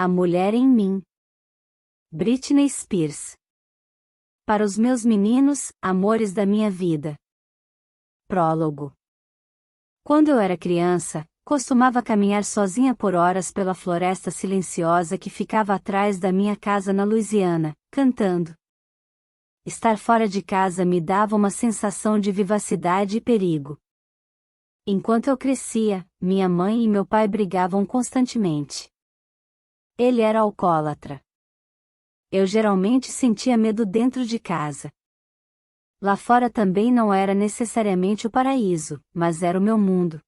A mulher em mim. Britney Spears. Para os meus meninos, amores da minha vida. Prólogo. Quando eu era criança, costumava caminhar sozinha por horas pela floresta silenciosa que ficava atrás da minha casa na Louisiana, cantando. Estar fora de casa me dava uma sensação de vivacidade e perigo. Enquanto eu crescia, minha mãe e meu pai brigavam constantemente. Ele era alcoólatra. Eu geralmente sentia medo dentro de casa. Lá fora também não era necessariamente o paraíso, mas era o meu mundo.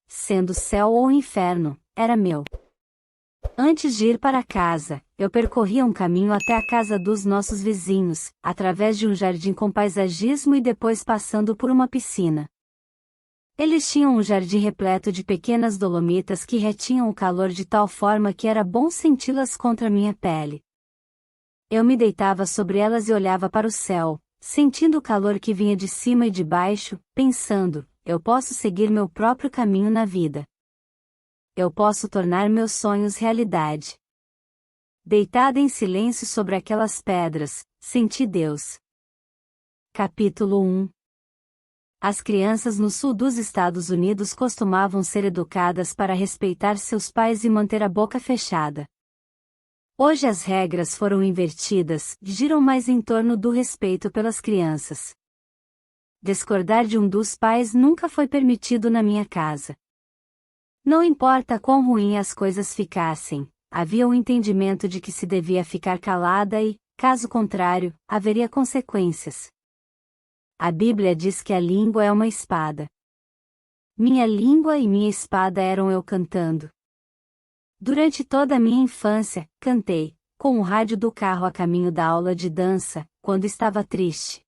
Sendo céu ou inferno, era meu. Antes de ir para casa, eu percorria um caminho até a casa dos nossos vizinhos, através de um jardim com paisagismo e depois passando por uma piscina. Eles tinham um jardim repleto de pequenas dolomitas que retinham o calor de tal forma que era bom senti-las contra minha pele. Eu me deitava sobre elas e olhava para o céu, sentindo o calor que vinha de cima e de baixo, pensando, eu posso seguir meu próprio caminho na vida. Eu posso tornar meus sonhos realidade. Deitada em silêncio sobre aquelas pedras, senti Deus. Capítulo 1. As crianças no sul dos Estados Unidos costumavam ser educadas para respeitar seus pais e manter a boca fechada. Hoje as regras foram invertidas, giram mais em torno do respeito pelas crianças. Discordar de um dos pais nunca foi permitido na minha casa. Não importa quão ruim as coisas ficassem, havia um entendimento de que se devia ficar calada e, caso contrário, haveria consequências. A Bíblia diz que a língua é uma espada. Minha língua e minha espada eram eu cantando. Durante toda a minha infância, cantei, com o rádio do carro a caminho da aula de dança, quando estava triste.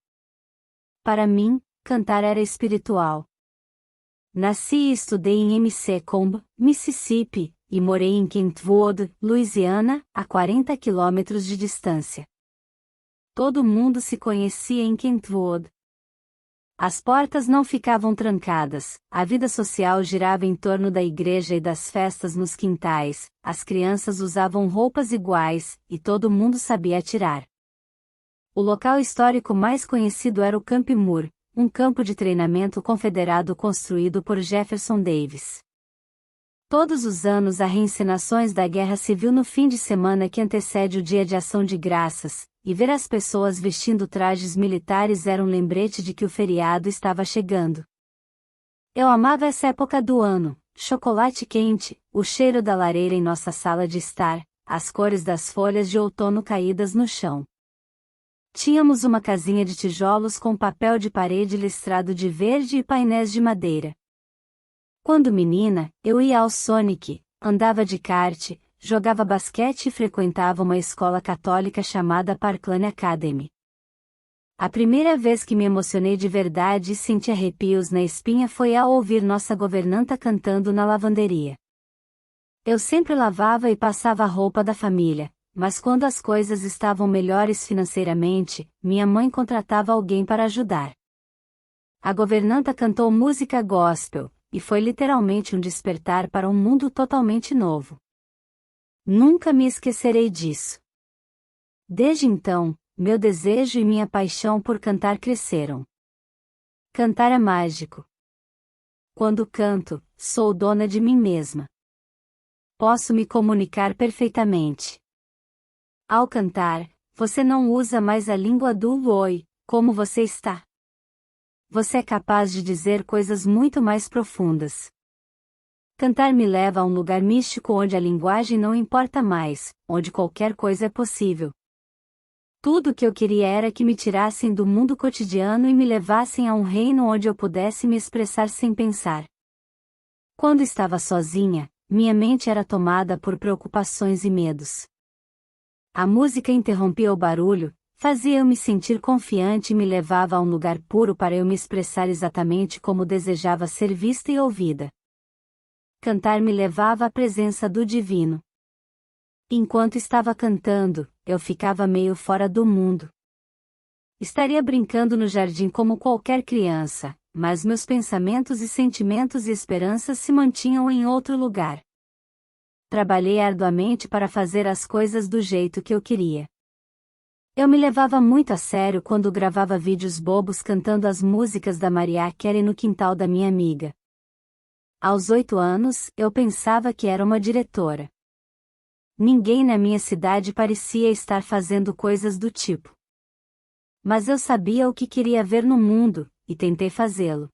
Para mim, cantar era espiritual. Nasci e estudei em McComb, Mississippi, e morei em Kentwood, Louisiana, a 40 quilômetros de distância. Todo mundo se conhecia em Kentwood. As portas não ficavam trancadas, a vida social girava em torno da igreja e das festas nos quintais, as crianças usavam roupas iguais, e todo mundo sabia atirar. O local histórico mais conhecido era o Camp Moore, um campo de treinamento confederado construído por Jefferson Davis. Todos os anos há reencenações da Guerra Civil no fim de semana que antecede o Dia de Ação de Graças, e ver as pessoas vestindo trajes militares era um lembrete de que o feriado estava chegando. Eu amava essa época do ano, chocolate quente, o cheiro da lareira em nossa sala de estar, as cores das folhas de outono caídas no chão. Tínhamos uma casinha de tijolos com papel de parede listrado de verde e painéis de madeira. Quando menina, eu ia ao Sonic, andava de kart, jogava basquete e frequentava uma escola católica chamada Parkland Academy. A primeira vez que me emocionei de verdade e senti arrepios na espinha foi ao ouvir nossa governanta cantando na lavanderia. Eu sempre lavava e passava a roupa da família, mas quando as coisas estavam melhores financeiramente, minha mãe contratava alguém para ajudar. A governanta cantou música gospel, e foi literalmente um despertar para um mundo totalmente novo. Nunca me esquecerei disso. Desde então, meu desejo e minha paixão por cantar cresceram. Cantar é mágico. Quando canto, sou dona de mim mesma. Posso me comunicar perfeitamente. Ao cantar, você não usa mais a língua do oi, como você está. Você é capaz de dizer coisas muito mais profundas. Cantar me leva a um lugar místico onde a linguagem não importa mais, onde qualquer coisa é possível. Tudo o que eu queria era que me tirassem do mundo cotidiano e me levassem a um reino onde eu pudesse me expressar sem pensar. Quando estava sozinha, minha mente era tomada por preocupações e medos. A música interrompia o barulho, fazia eu me sentir confiante e me levava a um lugar puro para eu me expressar exatamente como desejava ser vista e ouvida. Cantar me levava à presença do divino. Enquanto estava cantando, eu ficava meio fora do mundo. Estaria brincando no jardim como qualquer criança, mas meus pensamentos e sentimentos e esperanças se mantinham em outro lugar. trabalhei arduamente para fazer as coisas do jeito que eu queria. Eu me levava muito a sério quando gravava vídeos bobos cantando as músicas da Mariah Carey no quintal da minha amiga. Aos 8 anos, eu pensava que era uma diretora. Ninguém na minha cidade parecia estar fazendo coisas do tipo. Mas eu sabia o que queria ver no mundo, e tentei fazê-lo.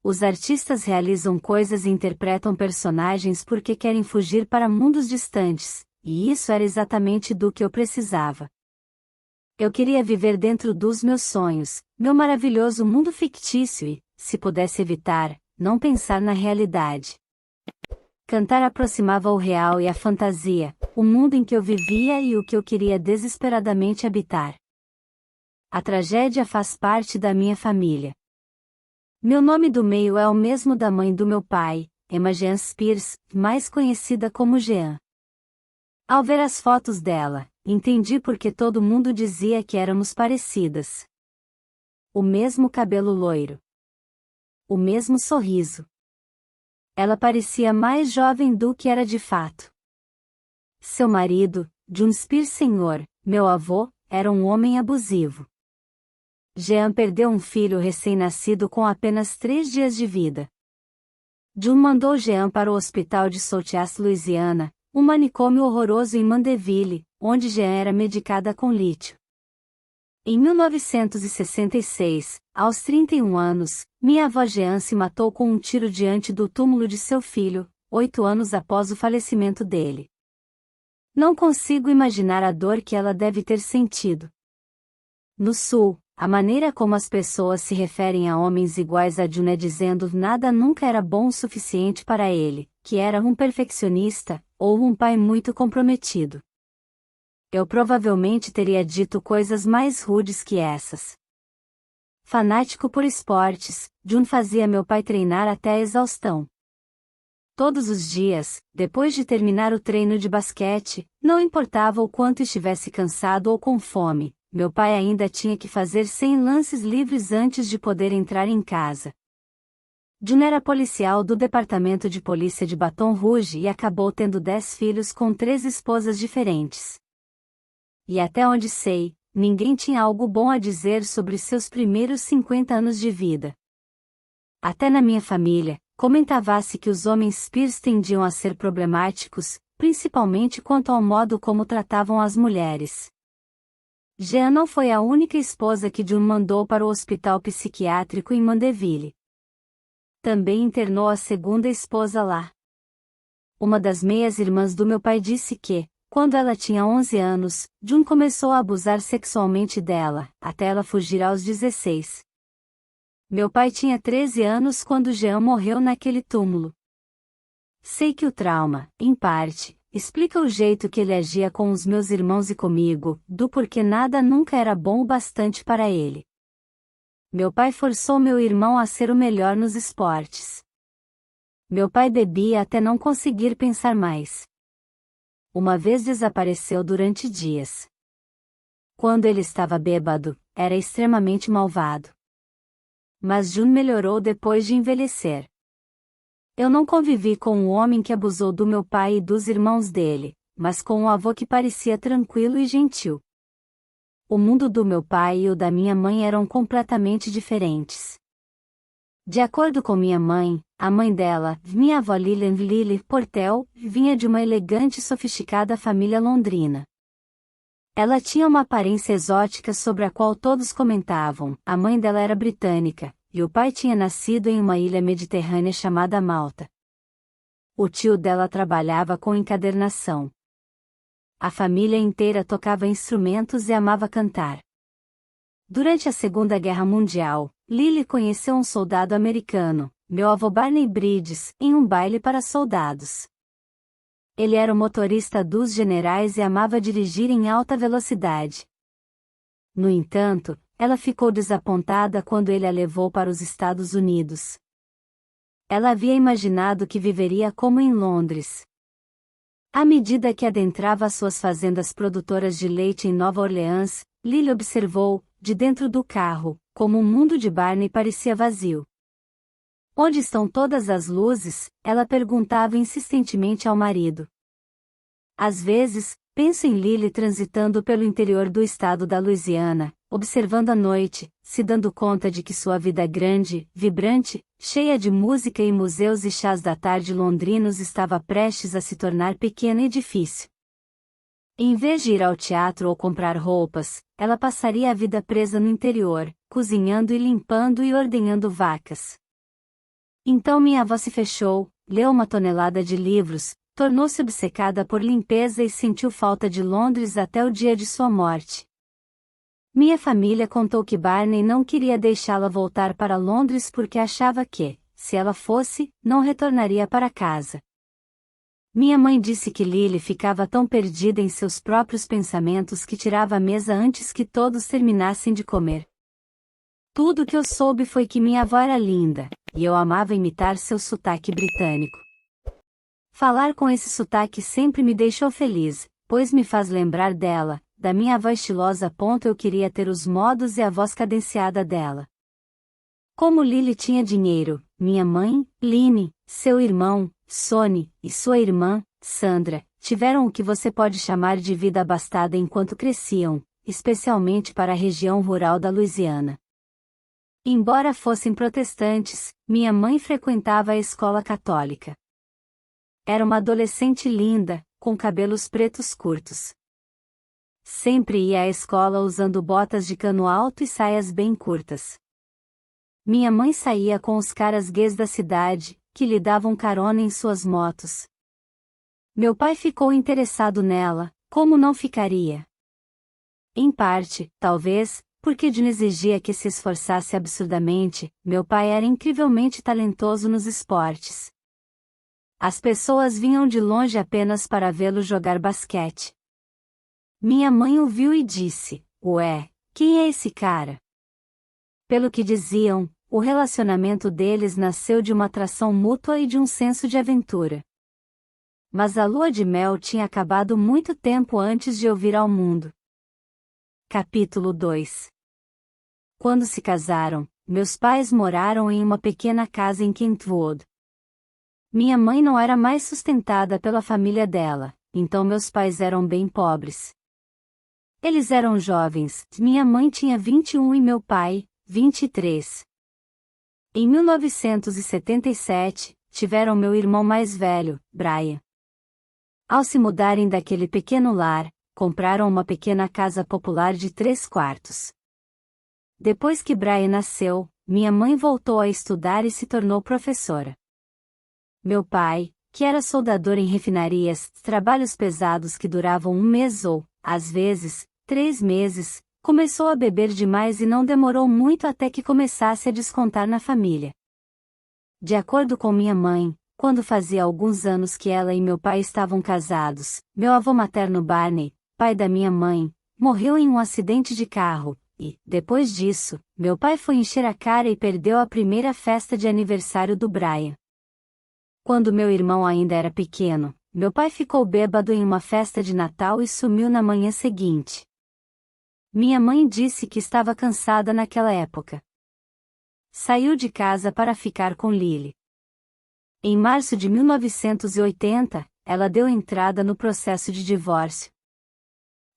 Os artistas realizam coisas e interpretam personagens porque querem fugir para mundos distantes, e isso era exatamente do que eu precisava. Eu queria viver dentro dos meus sonhos, meu maravilhoso mundo fictício e, se pudesse evitar, não pensar na realidade. Cantar aproximava o real e a fantasia, o mundo em que eu vivia e o que eu queria desesperadamente habitar. A tragédia faz parte da minha família. Meu nome do meio é o mesmo da mãe do meu pai, Emma Jean Spears, mais conhecida como Jean. Ao ver as fotos dela, entendi porque todo mundo dizia que éramos parecidas. O mesmo cabelo loiro. O mesmo sorriso. Ela parecia mais jovem do que era de fato. Seu marido, John Spears Sr., meu avô, era um homem abusivo. Jean perdeu um filho recém-nascido com apenas 3 dias de vida. John mandou Jean para o hospital de Southwest Louisiana, um manicômio horroroso em Mandeville, onde Jean era medicada com lítio. Em 1966, aos 31 anos, minha avó Jean se matou com um tiro diante do túmulo de seu filho, 8 anos após o falecimento dele. Não consigo imaginar a dor que ela deve ter sentido. No Sul, a maneira como as pessoas se referem a homens iguais a John é dizendo nada nunca era bom o suficiente para ele, que era um perfeccionista, ou um pai muito comprometido. Eu provavelmente teria dito coisas mais rudes que essas. Fanático por esportes, John fazia meu pai treinar até a exaustão. Todos os dias, depois de terminar o treino de basquete, não importava o quanto estivesse cansado ou com fome, meu pai ainda tinha que fazer 100 lances livres antes de poder entrar em casa. John era policial do Departamento de Polícia de Baton Rouge e acabou tendo 10 filhos com 3 esposas diferentes. E até onde sei, ninguém tinha algo bom a dizer sobre seus primeiros 50 anos de vida. Até na minha família, comentava-se que os homens Spears tendiam a ser problemáticos, principalmente quanto ao modo como tratavam as mulheres. Jean não foi a única esposa que John mandou para o hospital psiquiátrico em Mandeville. Também internou a segunda esposa lá. Uma das meias-irmãs do meu pai disse que, quando ela tinha 11 anos, John começou a abusar sexualmente dela, até ela fugir aos 16. Meu pai tinha 13 anos quando Jean morreu naquele túmulo. Sei que o trauma, em parte, explica o jeito que ele agia com os meus irmãos e comigo, do porquê nada nunca era bom o bastante para ele. Meu pai forçou meu irmão a ser o melhor nos esportes. Meu pai bebia até não conseguir pensar mais. Uma vez desapareceu durante dias. Quando ele estava bêbado, era extremamente malvado. Mas John melhorou depois de envelhecer. Eu não convivi com um homem que abusou do meu pai e dos irmãos dele, mas com um avô que parecia tranquilo e gentil. O mundo do meu pai e o da minha mãe eram completamente diferentes. De acordo com minha mãe, a mãe dela, minha avó Lillian Lily Portel, vinha de uma elegante e sofisticada família londrina. Ela tinha uma aparência exótica sobre a qual todos comentavam. A mãe dela era britânica, e o pai tinha nascido em uma ilha mediterrânea chamada Malta. O tio dela trabalhava com encadernação. A família inteira tocava instrumentos e amava cantar. Durante a Segunda Guerra Mundial, Lily conheceu um soldado americano, meu avô Barney Bridges, em um baile para soldados. Ele era o motorista dos generais e amava dirigir em alta velocidade. No entanto, ela ficou desapontada quando ele a levou para os Estados Unidos. Ela havia imaginado que viveria como em Londres. À medida que adentrava as suas fazendas produtoras de leite em Nova Orleans, Lily observou, de dentro do carro, como o mundo de Barney parecia vazio. Onde estão todas as luzes? Ela perguntava insistentemente ao marido. Às vezes, penso em Lily transitando pelo interior do estado da Louisiana, observando a noite, se dando conta de que sua vida grande, vibrante, cheia de música e museus e chás da tarde londrinos estava prestes a se tornar pequena e difícil. Em vez de ir ao teatro ou comprar roupas, ela passaria a vida presa no interior, cozinhando e limpando e ordenhando vacas. Então minha avó se fechou, leu uma tonelada de livros, tornou-se obcecada por limpeza e sentiu falta de Londres até o dia de sua morte. Minha família contou que Barney não queria deixá-la voltar para Londres porque achava que, se ela fosse, não retornaria para casa. Minha mãe disse que Lily ficava tão perdida em seus próprios pensamentos que tirava a mesa antes que todos terminassem de comer. Tudo o que eu soube foi que minha avó era linda, e eu amava imitar seu sotaque britânico. Falar com esse sotaque sempre me deixou feliz, pois me faz lembrar dela, da minha avó estilosa. Eu queria ter os modos e a voz cadenciada dela. Como Lily tinha dinheiro, minha mãe, Lynne, seu irmão, Sonny, e sua irmã, Sandra, tiveram o que você pode chamar de vida abastada enquanto cresciam, especialmente para a região rural da Louisiana. Embora fossem protestantes, minha mãe frequentava a escola católica. Era uma adolescente linda, com cabelos pretos curtos. Sempre ia à escola usando botas de cano alto e saias bem curtas. Minha mãe saía com os caras gays da cidade, que lhe davam carona em suas motos. Meu pai ficou interessado nela, como não ficaria? Em parte, talvez, porque June exigia que se esforçasse absurdamente. Meu pai era incrivelmente talentoso nos esportes. As pessoas vinham de longe apenas para vê-lo jogar basquete. Minha mãe o viu e disse: "Ué, quem é esse cara?" Pelo que diziam, o relacionamento deles nasceu de uma atração mútua e de um senso de aventura. Mas a lua de mel tinha acabado muito tempo antes de eu vir ao mundo. Capítulo 2. Quando se casaram, meus pais moraram em uma pequena casa em Kentwood. Minha mãe não era mais sustentada pela família dela, então meus pais eram bem pobres. Eles eram jovens, minha mãe tinha 21 e meu pai, 23. Em 1977, tiveram meu irmão mais velho, Brian. Ao se mudarem daquele pequeno lar, compraram uma pequena casa popular de 3 quartos. Depois que Brian nasceu, minha mãe voltou a estudar e se tornou professora. Meu pai, que era soldador em refinarias, trabalhos pesados que duravam 1 mês ou, às vezes, 3 meses, começou a beber demais e não demorou muito até que começasse a descontar na família. De acordo com minha mãe, quando fazia alguns anos que ela e meu pai estavam casados, meu avô materno Barney, pai da minha mãe, morreu em um acidente de carro, e, depois disso, meu pai foi encher a cara e perdeu a primeira festa de aniversário do Brian. Quando meu irmão ainda era pequeno, meu pai ficou bêbado em uma festa de Natal e sumiu na manhã seguinte. Minha mãe disse que estava cansada naquela época. Saiu de casa para ficar com Lily. Em março de 1980, ela deu entrada no processo de divórcio.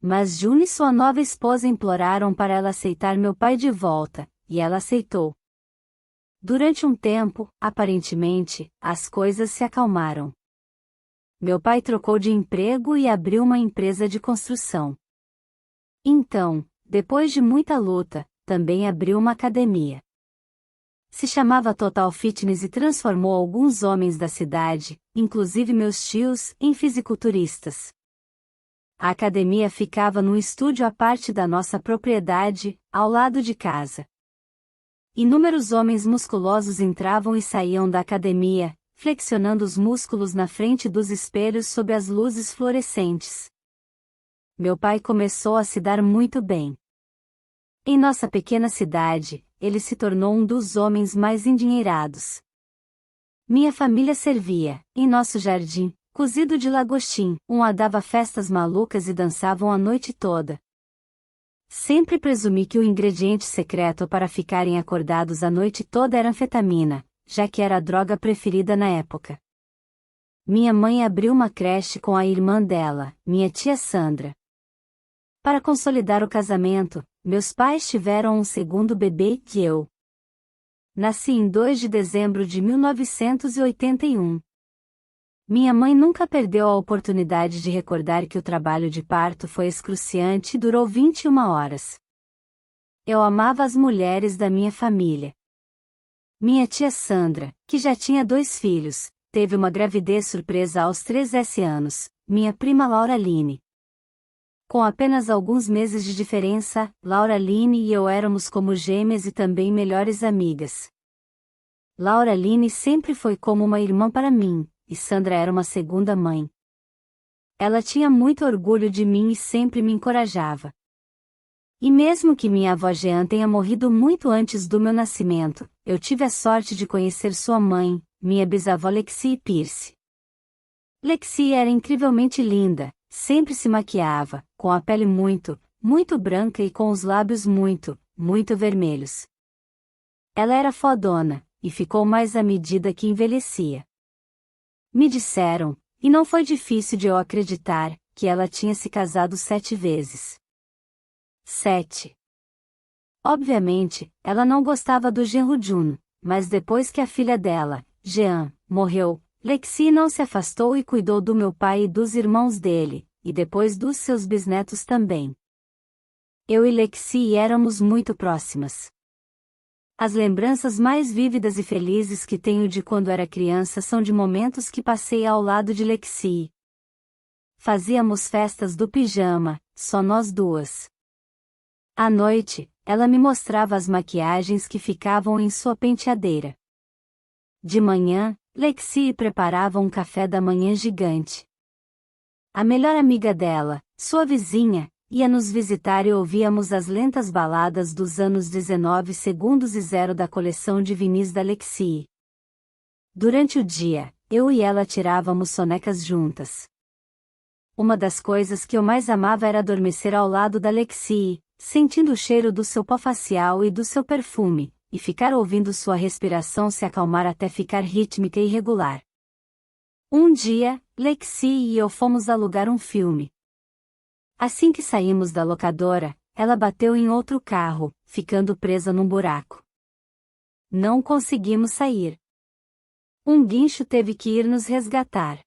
Mas June e sua nova esposa imploraram para ela aceitar meu pai de volta, e ela aceitou. Durante um tempo, aparentemente, as coisas se acalmaram. Meu pai trocou de emprego e abriu uma empresa de construção. Então, depois de muita luta, também abriu uma academia. Se chamava Total Fitness e transformou alguns homens da cidade, inclusive meus tios, em fisiculturistas. A academia ficava num estúdio à parte da nossa propriedade, ao lado de casa. Inúmeros homens musculosos entravam e saíam da academia, flexionando os músculos na frente dos espelhos sob as luzes fluorescentes. Meu pai começou a se dar muito bem. Em nossa pequena cidade, ele se tornou um dos homens mais endinheirados. Minha família servia, em nosso jardim, cozido de lagostim, dava festas malucas e dançavam a noite toda. Sempre presumi que o ingrediente secreto para ficarem acordados a noite toda era anfetamina, já que era a droga preferida na época. minha mãe abriu uma creche com a irmã dela, minha tia Sandra. Para consolidar o casamento, meus pais tiveram um segundo bebê, eu. Nasci em 2 de dezembro de 1981. Minha mãe nunca perdeu a oportunidade de recordar que o trabalho de parto foi excruciante e durou 21 horas. Eu amava as mulheres da minha família. Minha tia Sandra, que já tinha 2 filhos, teve uma gravidez surpresa aos 13 anos, minha prima Lauraline. Com apenas alguns meses de diferença, Lauraline e eu éramos como gêmeas e também melhores amigas. Lauraline sempre foi como uma irmã para mim, e Sandra era uma segunda mãe. Ela tinha muito orgulho de mim e sempre me encorajava. E mesmo que minha avó Jean tenha morrido muito antes do meu nascimento, eu tive a sorte de conhecer sua mãe, minha bisavó Lexie Pierce. Lexie era incrivelmente linda, sempre se maquiava, com a pele muito, muito branca e com os lábios muito, muito vermelhos. Ela era fodona, e ficou mais à medida que envelhecia. Me disseram, e não foi difícil de eu acreditar, que ela tinha se casado 7 vezes. 7. Obviamente, ela não gostava do genro Juno, mas depois que a filha dela, Jean, morreu, Lexie não se afastou e cuidou do meu pai e dos irmãos dele, e depois dos seus bisnetos também. Eu e Lexie éramos muito próximas. As lembranças mais vívidas e felizes que tenho de quando era criança são de momentos que passei ao lado de Lexie. Fazíamos festas do pijama, só nós duas. À noite, ela me mostrava as maquiagens que ficavam em sua penteadeira. De manhã, Lexie preparava um café da manhã gigante. A melhor amiga dela, sua vizinha, ia nos visitar e ouvíamos as lentas baladas dos anos 19 segundos e 0 da coleção de vinis da Lexie. Durante o dia, eu e ela tirávamos sonecas juntas. Uma das coisas que eu mais amava era adormecer ao lado da Lexie, sentindo o cheiro do seu pó facial e do seu perfume, e ficar ouvindo sua respiração se acalmar até ficar rítmica e regular. Um dia, Lexie e eu fomos alugar um filme. Assim que saímos da locadora, ela bateu em outro carro, ficando presa num buraco. Não conseguimos sair. Um guincho teve que ir nos resgatar.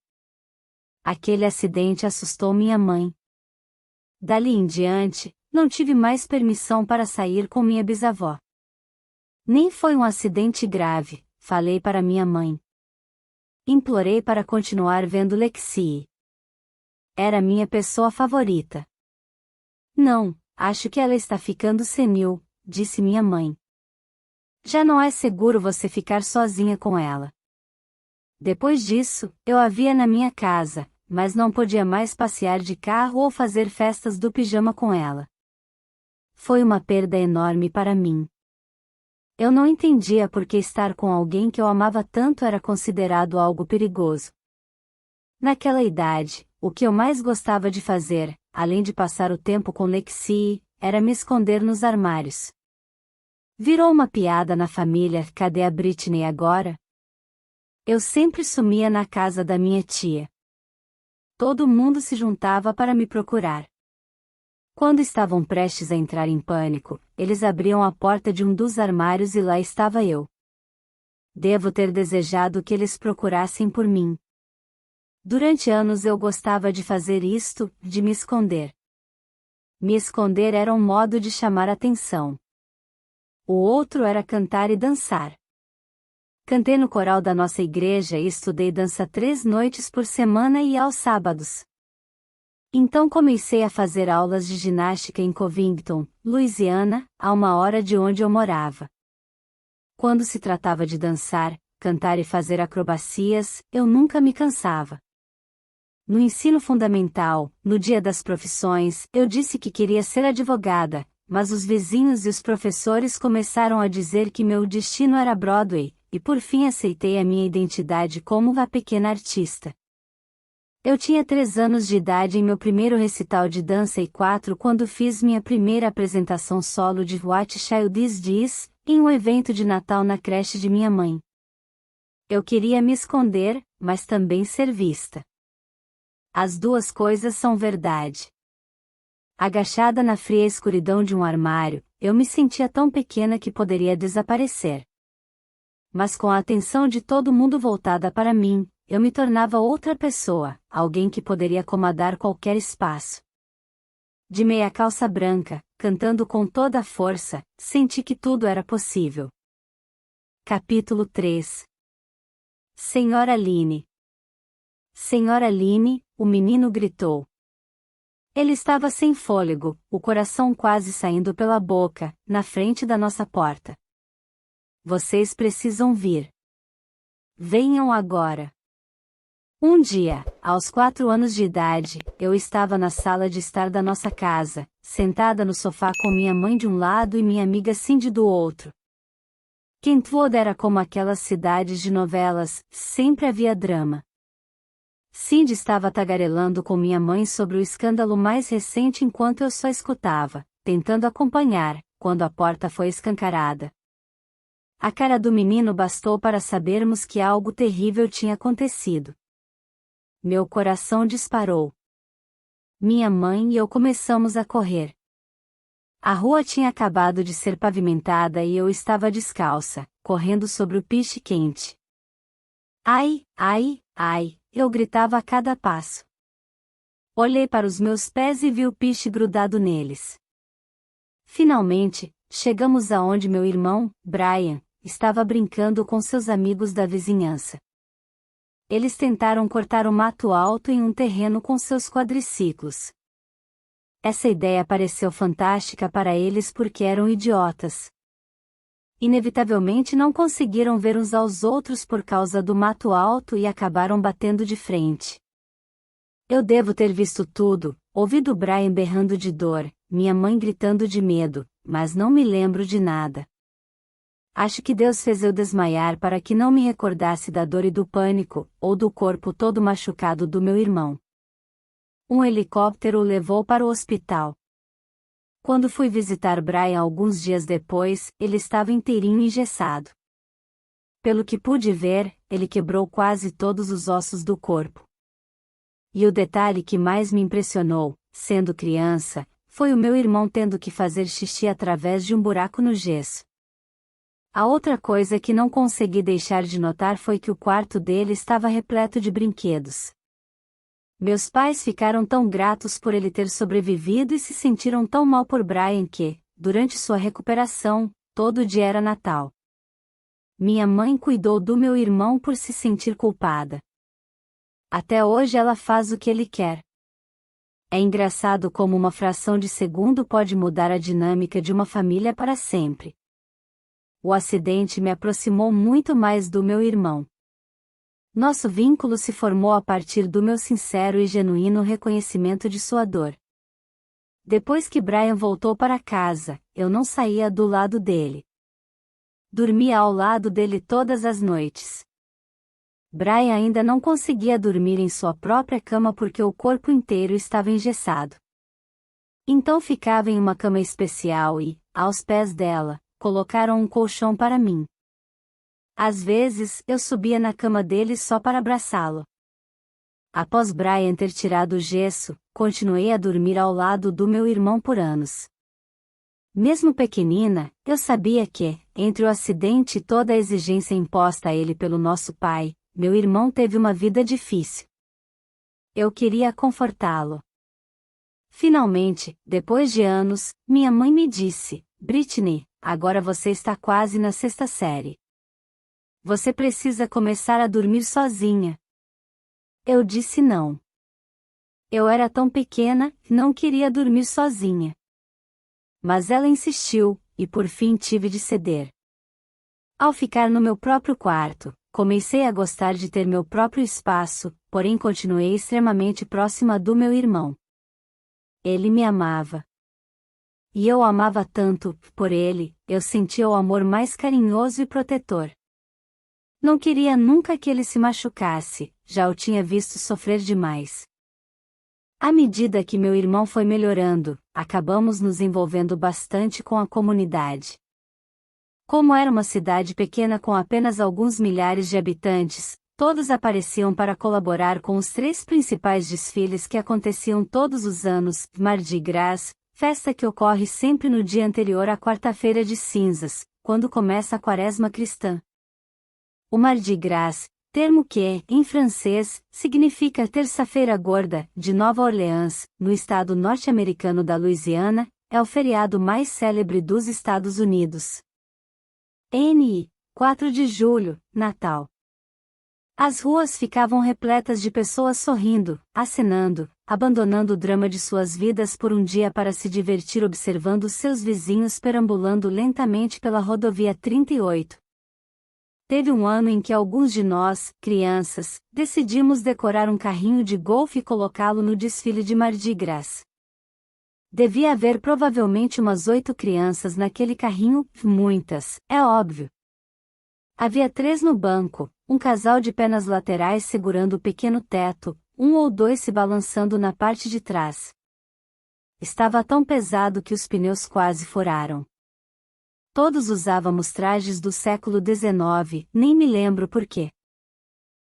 Aquele acidente assustou minha mãe. Dali em diante, não tive mais permissão para sair com minha bisavó. Nem foi um acidente grave, falei para minha mãe. Implorei para continuar vendo Lexie. Era minha pessoa favorita. Não, acho que ela está ficando senil, disse minha mãe. Já não é seguro você ficar sozinha com ela. Depois disso, eu a via na minha casa, mas não podia mais passear de carro ou fazer festas do pijama com ela. Foi uma perda enorme para mim. Eu não entendia por que estar com alguém que eu amava tanto era considerado algo perigoso. Naquela idade, o que eu mais gostava de fazer, além de passar o tempo com Lexie, era me esconder nos armários. Virou uma piada na família, cadê a Britney agora? Eu sempre sumia na casa da minha tia. Todo mundo se juntava para me procurar. Quando estavam prestes a entrar em pânico, eles abriam a porta de um dos armários e lá estava eu. Devo ter desejado que eles procurassem por mim. Durante anos eu gostava de fazer isto, de me esconder. Me esconder era um modo de chamar atenção. O outro era cantar e dançar. Cantei no coral da nossa igreja e estudei dança 3 noites por semana e aos sábados. Então comecei a fazer aulas de ginástica em Covington, Louisiana, a 1 hora de onde eu morava. Quando se tratava de dançar, cantar e fazer acrobacias, eu nunca me cansava. No ensino fundamental, no dia das profissões, eu disse que queria ser advogada, mas os vizinhos e os professores começaram a dizer que meu destino era Broadway, e por fim aceitei a minha identidade como a pequena artista. Eu tinha 3 anos de idade em meu primeiro recital de dança e 4 quando fiz minha primeira apresentação solo de What Child Is This, em um evento de Natal na creche de minha mãe. Eu queria me esconder, mas também ser vista. As duas coisas são verdade. Agachada na fria escuridão de um armário, eu me sentia tão pequena que poderia desaparecer. Mas com a atenção de todo mundo voltada para mim, eu me tornava outra pessoa, alguém que poderia comandar qualquer espaço. De meia calça branca, cantando com toda a força, senti que tudo era possível. Capítulo 3. Senhora Line. Senhora Line, o menino gritou. Ele estava sem fôlego, o coração quase saindo pela boca, na frente da nossa porta. Vocês precisam vir. Venham agora. Um dia, aos 4 anos de idade, eu estava na sala de estar da nossa casa, sentada no sofá com minha mãe de um lado e minha amiga Cindy do outro. Kentwood era como aquelas cidades de novelas, sempre havia drama. Cindy estava tagarelando com minha mãe sobre o escândalo mais recente enquanto eu só escutava, tentando acompanhar, quando a porta foi escancarada. A cara do menino bastou para sabermos que algo terrível tinha acontecido. Meu coração disparou. Minha mãe e eu começamos a correr. A rua tinha acabado de ser pavimentada e eu estava descalça, correndo sobre o piche quente. Ai, ai, ai, eu gritava a cada passo. Olhei para os meus pés e vi o piche grudado neles. Finalmente, chegamos aonde meu irmão, Brian, estava brincando com seus amigos da vizinhança. Eles tentaram cortar o mato alto em um terreno com seus quadriciclos. Essa ideia pareceu fantástica para eles porque eram idiotas. Inevitavelmente não conseguiram ver uns aos outros por causa do mato alto e acabaram batendo de frente. Eu devo ter visto tudo, ouvido Brian berrando de dor, minha mãe gritando de medo, mas não me lembro de nada. Acho que Deus fez eu desmaiar para que não me recordasse da dor e do pânico, ou do corpo todo machucado do meu irmão. Um helicóptero o levou para o hospital. Quando fui visitar Brian alguns dias depois, ele estava inteirinho engessado. Pelo que pude ver, ele quebrou quase todos os ossos do corpo. E o detalhe que mais me impressionou, sendo criança, foi o meu irmão tendo que fazer xixi através de um buraco no gesso. A outra coisa que não consegui deixar de notar foi que o quarto dele estava repleto de brinquedos. Meus pais ficaram tão gratos por ele ter sobrevivido e se sentiram tão mal por Brian que, durante sua recuperação, todo dia era Natal. Minha mãe cuidou do meu irmão por se sentir culpada. Até hoje ela faz o que ele quer. É engraçado como uma fração de segundo pode mudar a dinâmica de uma família para sempre. O acidente me aproximou muito mais do meu irmão. Nosso vínculo se formou a partir do meu sincero e genuíno reconhecimento de sua dor. Depois que Brian voltou para casa, eu não saía do lado dele. Dormia ao lado dele todas as noites. Brian ainda não conseguia dormir em sua própria cama porque o corpo inteiro estava engessado. Então ficava em uma cama especial e, aos pés dela, colocaram um colchão para mim. Às vezes, eu subia na cama dele só para abraçá-lo. Após Brian ter tirado o gesso, continuei a dormir ao lado do meu irmão por anos. Mesmo pequenina, eu sabia que, entre o acidente e toda a exigência imposta a ele pelo nosso pai, meu irmão teve uma vida difícil. Eu queria confortá-lo. Finalmente, depois de anos, minha mãe me disse: Britney, agora você está quase na 6ª série. Você precisa começar a dormir sozinha. Eu disse não. Eu era tão pequena, não queria dormir sozinha. Mas ela insistiu, e por fim tive de ceder. Ao ficar no meu próprio quarto, comecei a gostar de ter meu próprio espaço, porém continuei extremamente próxima do meu irmão. Ele me amava. E eu o amava tanto, por ele, eu sentia o amor mais carinhoso e protetor. Não queria nunca que ele se machucasse, já o tinha visto sofrer demais. À medida que meu irmão foi melhorando, acabamos nos envolvendo bastante com a comunidade. Como era uma cidade pequena com apenas alguns milhares de habitantes, todos apareciam para colaborar com os 3 principais desfiles que aconteciam todos os anos: Mardi Gras, festa que ocorre sempre no dia anterior à quarta-feira de cinzas, quando começa a quaresma cristã. O Mardi Gras, termo que, em francês, significa Terça-feira Gorda, de Nova Orleans, no estado norte-americano da Louisiana, é o feriado mais célebre dos Estados Unidos. NI, 4 de julho, Natal. As ruas ficavam repletas de pessoas sorrindo, acenando, abandonando o drama de suas vidas por um dia para se divertir observando seus vizinhos perambulando lentamente pela rodovia 38. Teve um ano em que alguns de nós, crianças, decidimos decorar um carrinho de golfe e colocá-lo no desfile de Mardi Gras. Devia haver provavelmente umas 8 crianças naquele carrinho, muitas, é óbvio. Havia 3 no banco, um casal de pernas laterais segurando o pequeno teto, 1 ou 2 se balançando na parte de trás. Estava tão pesado que os pneus quase furaram. Todos usávamos trajes do século XIX, nem me lembro por quê.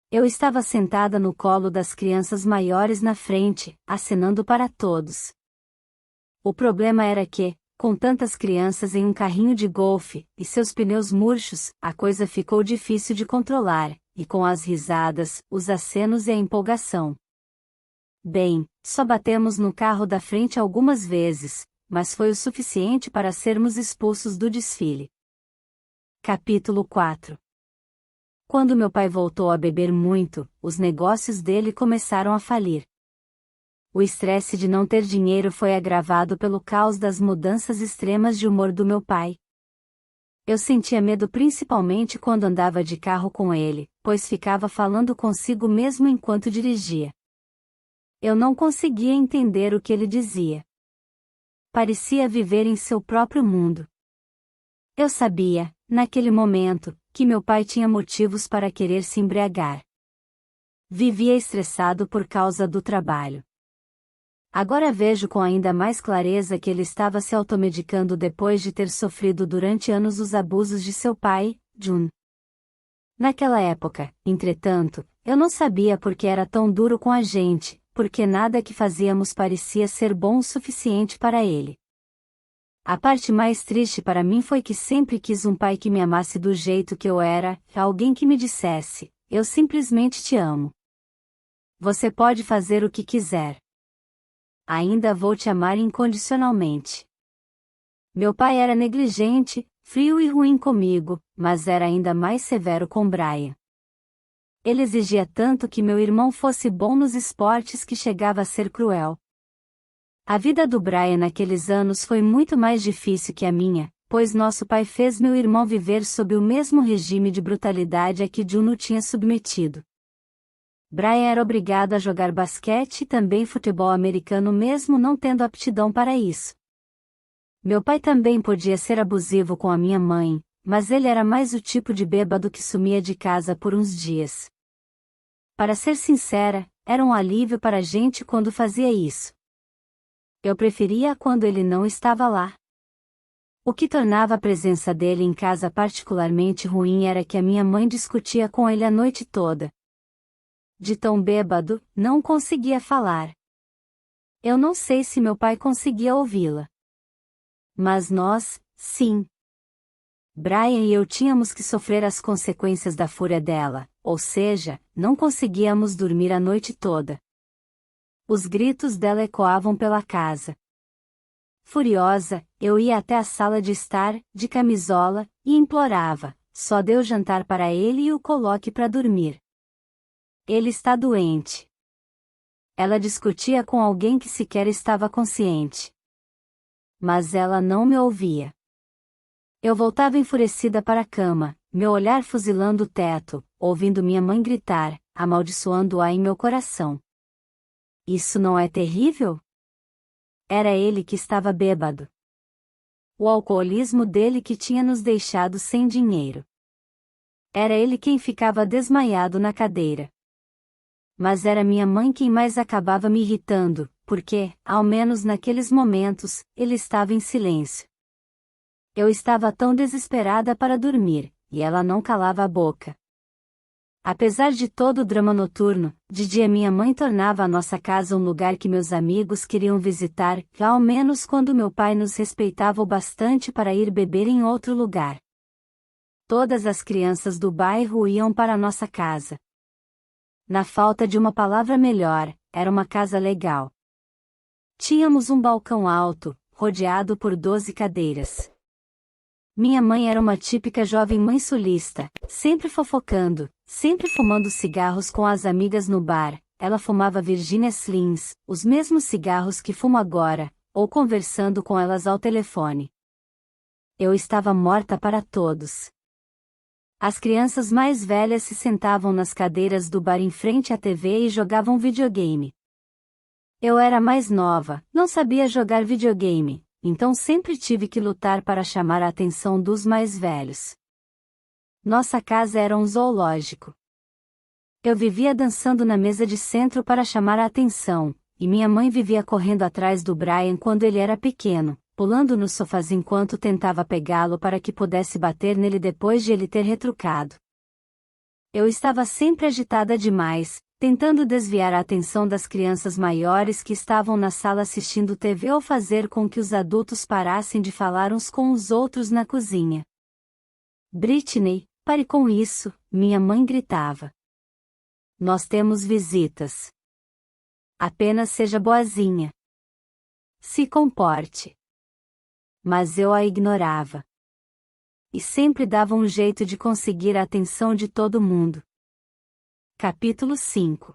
Eu estava sentada no colo das crianças maiores na frente, acenando para todos. O problema era que, com tantas crianças em um carrinho de golfe, e seus pneus murchos, a coisa ficou difícil de controlar, e com as risadas, os acenos e a empolgação. Bem, só batemos no carro da frente algumas vezes, mas foi o suficiente para sermos expulsos do desfile. Capítulo 4. Quando meu pai voltou a beber muito, os negócios dele começaram a falir. O estresse de não ter dinheiro foi agravado pelo caos das mudanças extremas de humor do meu pai. Eu sentia medo principalmente quando andava de carro com ele, pois ficava falando consigo mesmo enquanto dirigia. Eu não conseguia entender o que ele dizia. Parecia viver em seu próprio mundo. Eu sabia, naquele momento, que meu pai tinha motivos para querer se embriagar. Vivia estressado por causa do trabalho. Agora vejo com ainda mais clareza que ele estava se automedicando depois de ter sofrido durante anos os abusos de seu pai, Jun. Naquela época, entretanto, eu não sabia por que era tão duro com a gente, porque nada que fazíamos parecia ser bom o suficiente para ele. A parte mais triste para mim foi que sempre quis um pai que me amasse do jeito que eu era, alguém que me dissesse: eu simplesmente te amo. Você pode fazer o que quiser. Ainda vou te amar incondicionalmente. Meu pai era negligente, frio e ruim comigo, mas era ainda mais severo com Brian. Ele exigia tanto que meu irmão fosse bom nos esportes que chegava a ser cruel. A vida do Brian naqueles anos foi muito mais difícil que a minha, pois nosso pai fez meu irmão viver sob o mesmo regime de brutalidade a que Juno tinha submetido. Brian era obrigado a jogar basquete e também futebol americano mesmo não tendo aptidão para isso. Meu pai também podia ser abusivo com a minha mãe, mas ele era mais o tipo de bêbado que sumia de casa por uns dias. Para ser sincera, era um alívio para a gente quando fazia isso. Eu preferia quando ele não estava lá. O que tornava a presença dele em casa particularmente ruim era que a minha mãe discutia com ele a noite toda. De tão bêbado, não conseguia falar. Eu não sei se meu pai conseguia ouvi-la. Mas nós, sim. Brian e eu tínhamos que sofrer as consequências da fúria dela, ou seja, não conseguíamos dormir a noite toda. Os gritos dela ecoavam pela casa. Furiosa, eu ia até a sala de estar, de camisola, e implorava: só dê o jantar para ele e o coloque para dormir. Ele está doente. Ela discutia com alguém que sequer estava consciente. Mas ela não me ouvia. Eu voltava enfurecida para a cama, meu olhar fuzilando o teto, ouvindo minha mãe gritar, amaldiçoando-a em meu coração. Isso não é terrível? Era ele que estava bêbado. O alcoolismo dele que tinha nos deixado sem dinheiro. Era ele quem ficava desmaiado na cadeira. Mas era minha mãe quem mais acabava me irritando, porque, ao menos naqueles momentos, ele estava em silêncio. Eu estava tão desesperada para dormir, e ela não calava a boca. Apesar de todo o drama noturno, de dia minha mãe tornava a nossa casa um lugar que meus amigos queriam visitar, ao menos quando meu pai nos respeitava o bastante para ir beber em outro lugar. Todas as crianças do bairro iam para a nossa casa. Na falta de uma palavra melhor, era uma casa legal. Tínhamos um balcão alto, rodeado por 12 cadeiras. Minha mãe era uma típica jovem mãe sulista, sempre fofocando, sempre fumando cigarros com as amigas no bar. Ela fumava Virginia Slims, os mesmos cigarros que fumo agora, ou conversando com elas ao telefone. Eu estava morta para todos. As crianças mais velhas se sentavam nas cadeiras do bar em frente à TV e jogavam videogame. Eu era mais nova, não sabia jogar videogame, então sempre tive que lutar para chamar a atenção dos mais velhos. Nossa casa era um zoológico. Eu vivia dançando na mesa de centro para chamar a atenção, e minha mãe vivia correndo atrás do Brian quando ele era pequeno, pulando nos sofás enquanto tentava pegá-lo para que pudesse bater nele depois de ele ter retrucado. Eu estava sempre agitada demais, tentando desviar a atenção das crianças maiores que estavam na sala assistindo TV ou fazer com que os adultos parassem de falar uns com os outros na cozinha. Britney, pare com isso, minha mãe gritava. Nós temos visitas. Apenas seja boazinha. Se comporte. Mas eu a ignorava. E sempre dava um jeito de conseguir a atenção de todo mundo. Capítulo 5.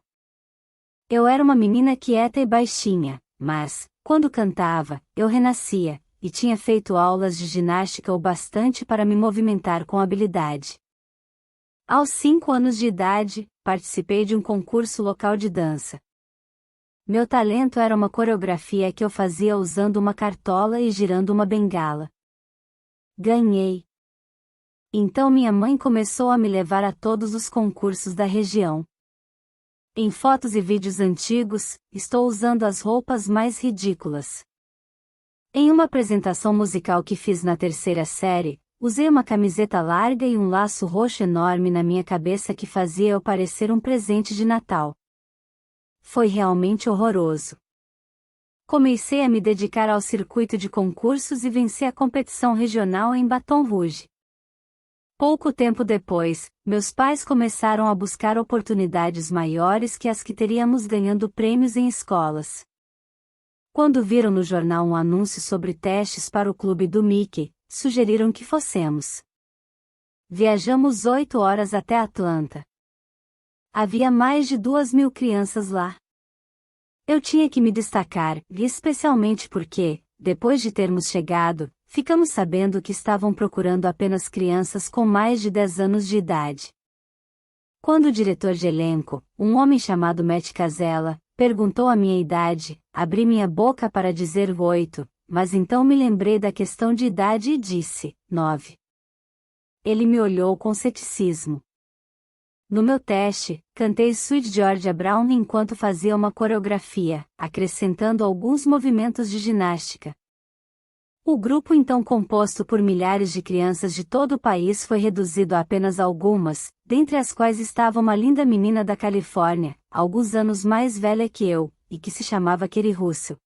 Eu era uma menina quieta e baixinha, mas, quando cantava, eu renascia, e tinha feito aulas de ginástica o bastante para me movimentar com habilidade. Aos 5 anos de idade, participei de um concurso local de dança. Meu talento era uma coreografia que eu fazia usando uma cartola e girando uma bengala. Ganhei. Então minha mãe começou a me levar a todos os concursos da região. Em fotos e vídeos antigos, estou usando as roupas mais ridículas. Em uma apresentação musical que fiz na 3ª série, usei uma camiseta larga e um laço roxo enorme na minha cabeça que fazia eu parecer um presente de Natal. Foi realmente horroroso. Comecei a me dedicar ao circuito de concursos e venci a competição regional em Baton Rouge. Pouco tempo depois, meus pais começaram a buscar oportunidades maiores que as que teríamos ganhando prêmios em escolas. Quando viram no jornal um anúncio sobre testes para o clube do Mickey, sugeriram que fossemos. Viajamos 8 horas até Atlanta. Havia mais de 2.000 crianças lá. Eu tinha que me destacar, especialmente porque, depois de termos chegado, ficamos sabendo que estavam procurando apenas crianças com mais de 10 anos de idade. Quando o diretor de elenco, um homem chamado Matt Casella, perguntou a minha idade, abri minha boca para dizer 8, mas então me lembrei da questão de idade e disse, 9. Ele me olhou com ceticismo. No meu teste, cantei Sweet Georgia Brown enquanto fazia uma coreografia, acrescentando alguns movimentos de ginástica. O grupo então composto por milhares de crianças de todo o país foi reduzido a apenas algumas, dentre as quais estava uma linda menina da Califórnia, alguns anos mais velha que eu, e que se chamava Kerry Russell.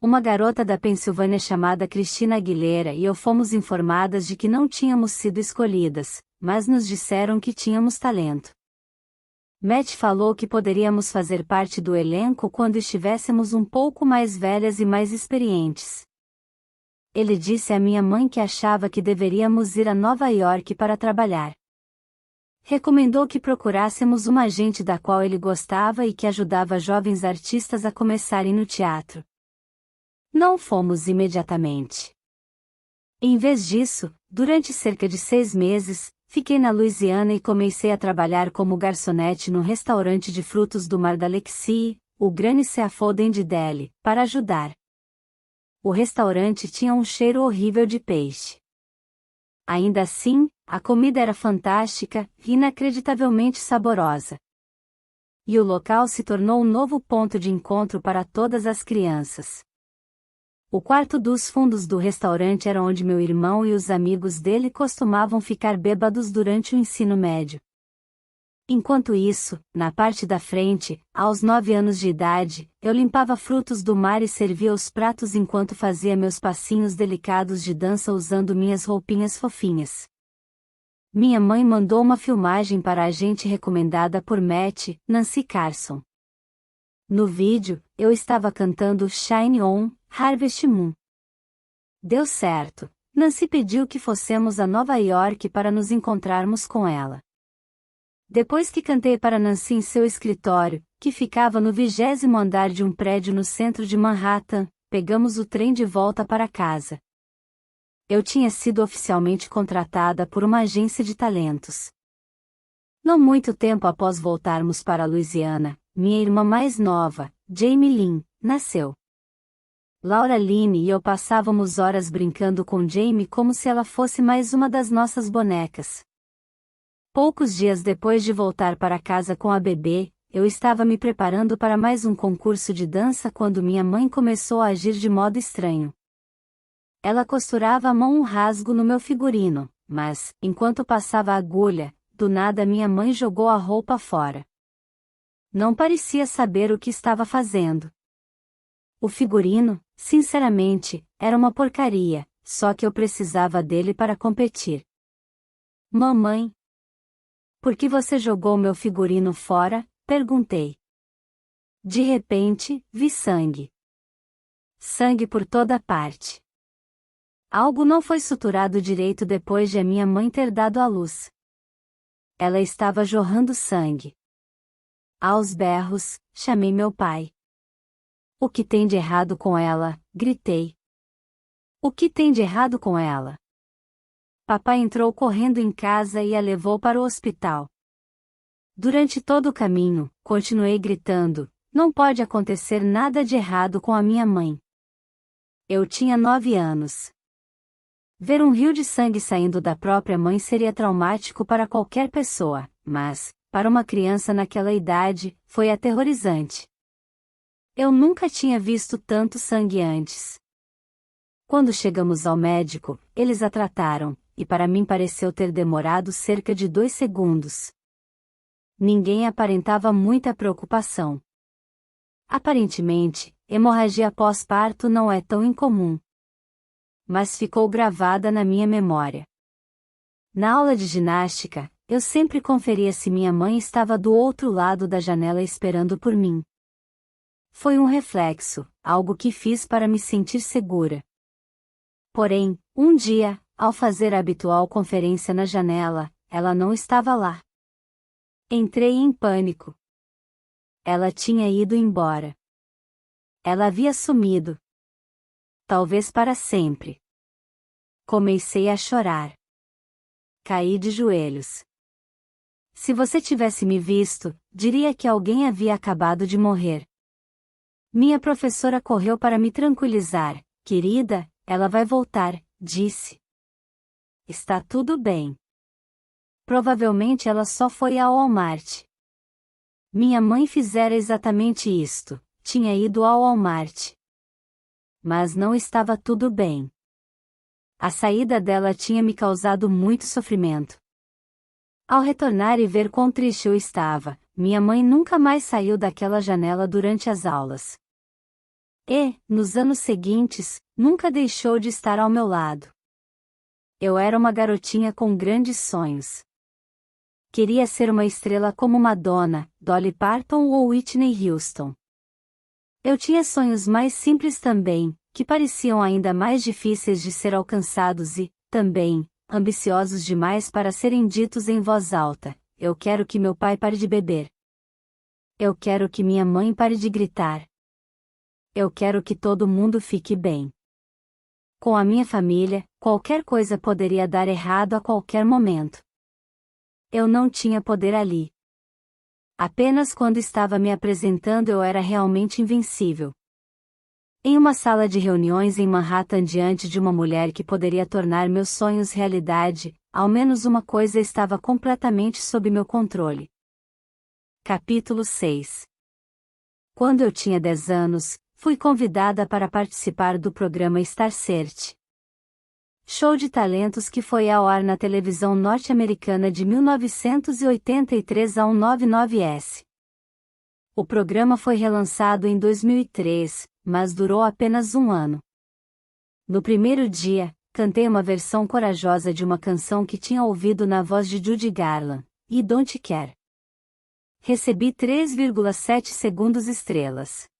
Uma garota da Pensilvânia chamada Christina Aguilera e eu fomos informadas de que não tínhamos sido escolhidas, mas nos disseram que tínhamos talento. Matt falou que poderíamos fazer parte do elenco quando estivéssemos um pouco mais velhas e mais experientes. Ele disse à minha mãe que achava que deveríamos ir a Nova York para trabalhar. Recomendou que procurássemos uma agente da qual ele gostava e que ajudava jovens artistas a começarem no teatro. Não fomos imediatamente. Em vez disso, durante cerca de 6 meses, fiquei na Louisiana e comecei a trabalhar como garçonete no restaurante de frutos do mar da Lexie, o Granny Seafood de Delhi, para ajudar. O restaurante tinha um cheiro horrível de peixe. Ainda assim, a comida era fantástica e inacreditavelmente saborosa. E o local se tornou um novo ponto de encontro para todas as crianças. O quarto dos fundos do restaurante era onde meu irmão e os amigos dele costumavam ficar bêbados durante o ensino médio. Enquanto isso, na parte da frente, aos 9 anos de idade, eu limpava frutos do mar e servia os pratos enquanto fazia meus passinhos delicados de dança usando minhas roupinhas fofinhas. Minha mãe mandou uma filmagem para a gente recomendada por Matt, Nancy Carson. No vídeo, eu estava cantando Shine On, Harvest Moon. Deu certo. Nancy pediu que fossemos a Nova York para nos encontrarmos com ela. Depois que cantei para Nancy em seu escritório, que ficava no 20º andar de um prédio no centro de Manhattan, pegamos o trem de volta para casa. Eu tinha sido oficialmente contratada por uma agência de talentos. Não muito tempo após voltarmos para Louisiana, minha irmã mais nova, Jamie Lynn, nasceu. Laura Lynn e eu passávamos horas brincando com Jamie como se ela fosse mais uma das nossas bonecas. Poucos dias depois de voltar para casa com a bebê, eu estava me preparando para mais um concurso de dança quando minha mãe começou a agir de modo estranho. Ela costurava à mão um rasgo no meu figurino, mas, enquanto passava a agulha, do nada minha mãe jogou a roupa fora. Não parecia saber o que estava fazendo. O figurino, sinceramente, era uma porcaria, só que eu precisava dele para competir. Mamãe, por que você jogou meu figurino fora? Perguntei. De repente, vi sangue. Sangue por toda parte. Algo não foi suturado direito depois de a minha mãe ter dado à luz. Ela estava jorrando sangue. Aos berros, chamei meu pai. O que tem de errado com ela? Gritei. O que tem de errado com ela? Papai entrou correndo em casa e a levou para o hospital. Durante todo o caminho, continuei gritando, não pode acontecer nada de errado com a minha mãe. Eu tinha 9 anos. Ver um rio de sangue saindo da própria mãe seria traumático para qualquer pessoa, mas, para uma criança naquela idade, foi aterrorizante. Eu nunca tinha visto tanto sangue antes. Quando chegamos ao médico, eles a trataram, e para mim pareceu ter demorado cerca de 2 segundos. Ninguém aparentava muita preocupação. Aparentemente, hemorragia pós-parto não é tão incomum. Mas ficou gravada na minha memória. Na aula de ginástica, eu sempre conferia se minha mãe estava do outro lado da janela esperando por mim. Foi um reflexo, algo que fiz para me sentir segura. Porém, um dia, ao fazer a habitual conferência na janela, ela não estava lá. Entrei em pânico. Ela tinha ido embora. Ela havia sumido. Talvez para sempre. Comecei a chorar. Caí de joelhos. Se você tivesse me visto, diria que alguém havia acabado de morrer. Minha professora correu para me tranquilizar. Querida, ela vai voltar, disse. Está tudo bem. Provavelmente ela só foi ao Walmart. Minha mãe fizera exatamente isto, tinha ido ao Walmart. Mas não estava tudo bem. A saída dela tinha me causado muito sofrimento. Ao retornar e ver quão triste eu estava, minha mãe nunca mais saiu daquela janela durante as aulas. E, nos anos seguintes, nunca deixou de estar ao meu lado. Eu era uma garotinha com grandes sonhos. Queria ser uma estrela como Madonna, Dolly Parton ou Whitney Houston. Eu tinha sonhos mais simples também, que pareciam ainda mais difíceis de ser alcançados e, também, ambiciosos demais para serem ditos em voz alta. Eu quero que meu pai pare de beber. Eu quero que minha mãe pare de gritar. Eu quero que todo mundo fique bem. Com a minha família, qualquer coisa poderia dar errado a qualquer momento. Eu não tinha poder ali. Apenas quando estava me apresentando eu era realmente invencível. Em uma sala de reuniões em Manhattan diante de uma mulher que poderia tornar meus sonhos realidade, ao menos uma coisa estava completamente sob meu controle. Capítulo 6. Quando eu tinha 10 anos, fui convidada para participar do programa Star Search, show de talentos que foi ao ar na televisão norte-americana de 1983 a 199S. O programa foi relançado em 2003, mas durou apenas um ano. No primeiro dia, cantei uma versão corajosa de uma canção que tinha ouvido na voz de Judy Garland, e Don't Care. Recebi 3,7 segundos estrelas.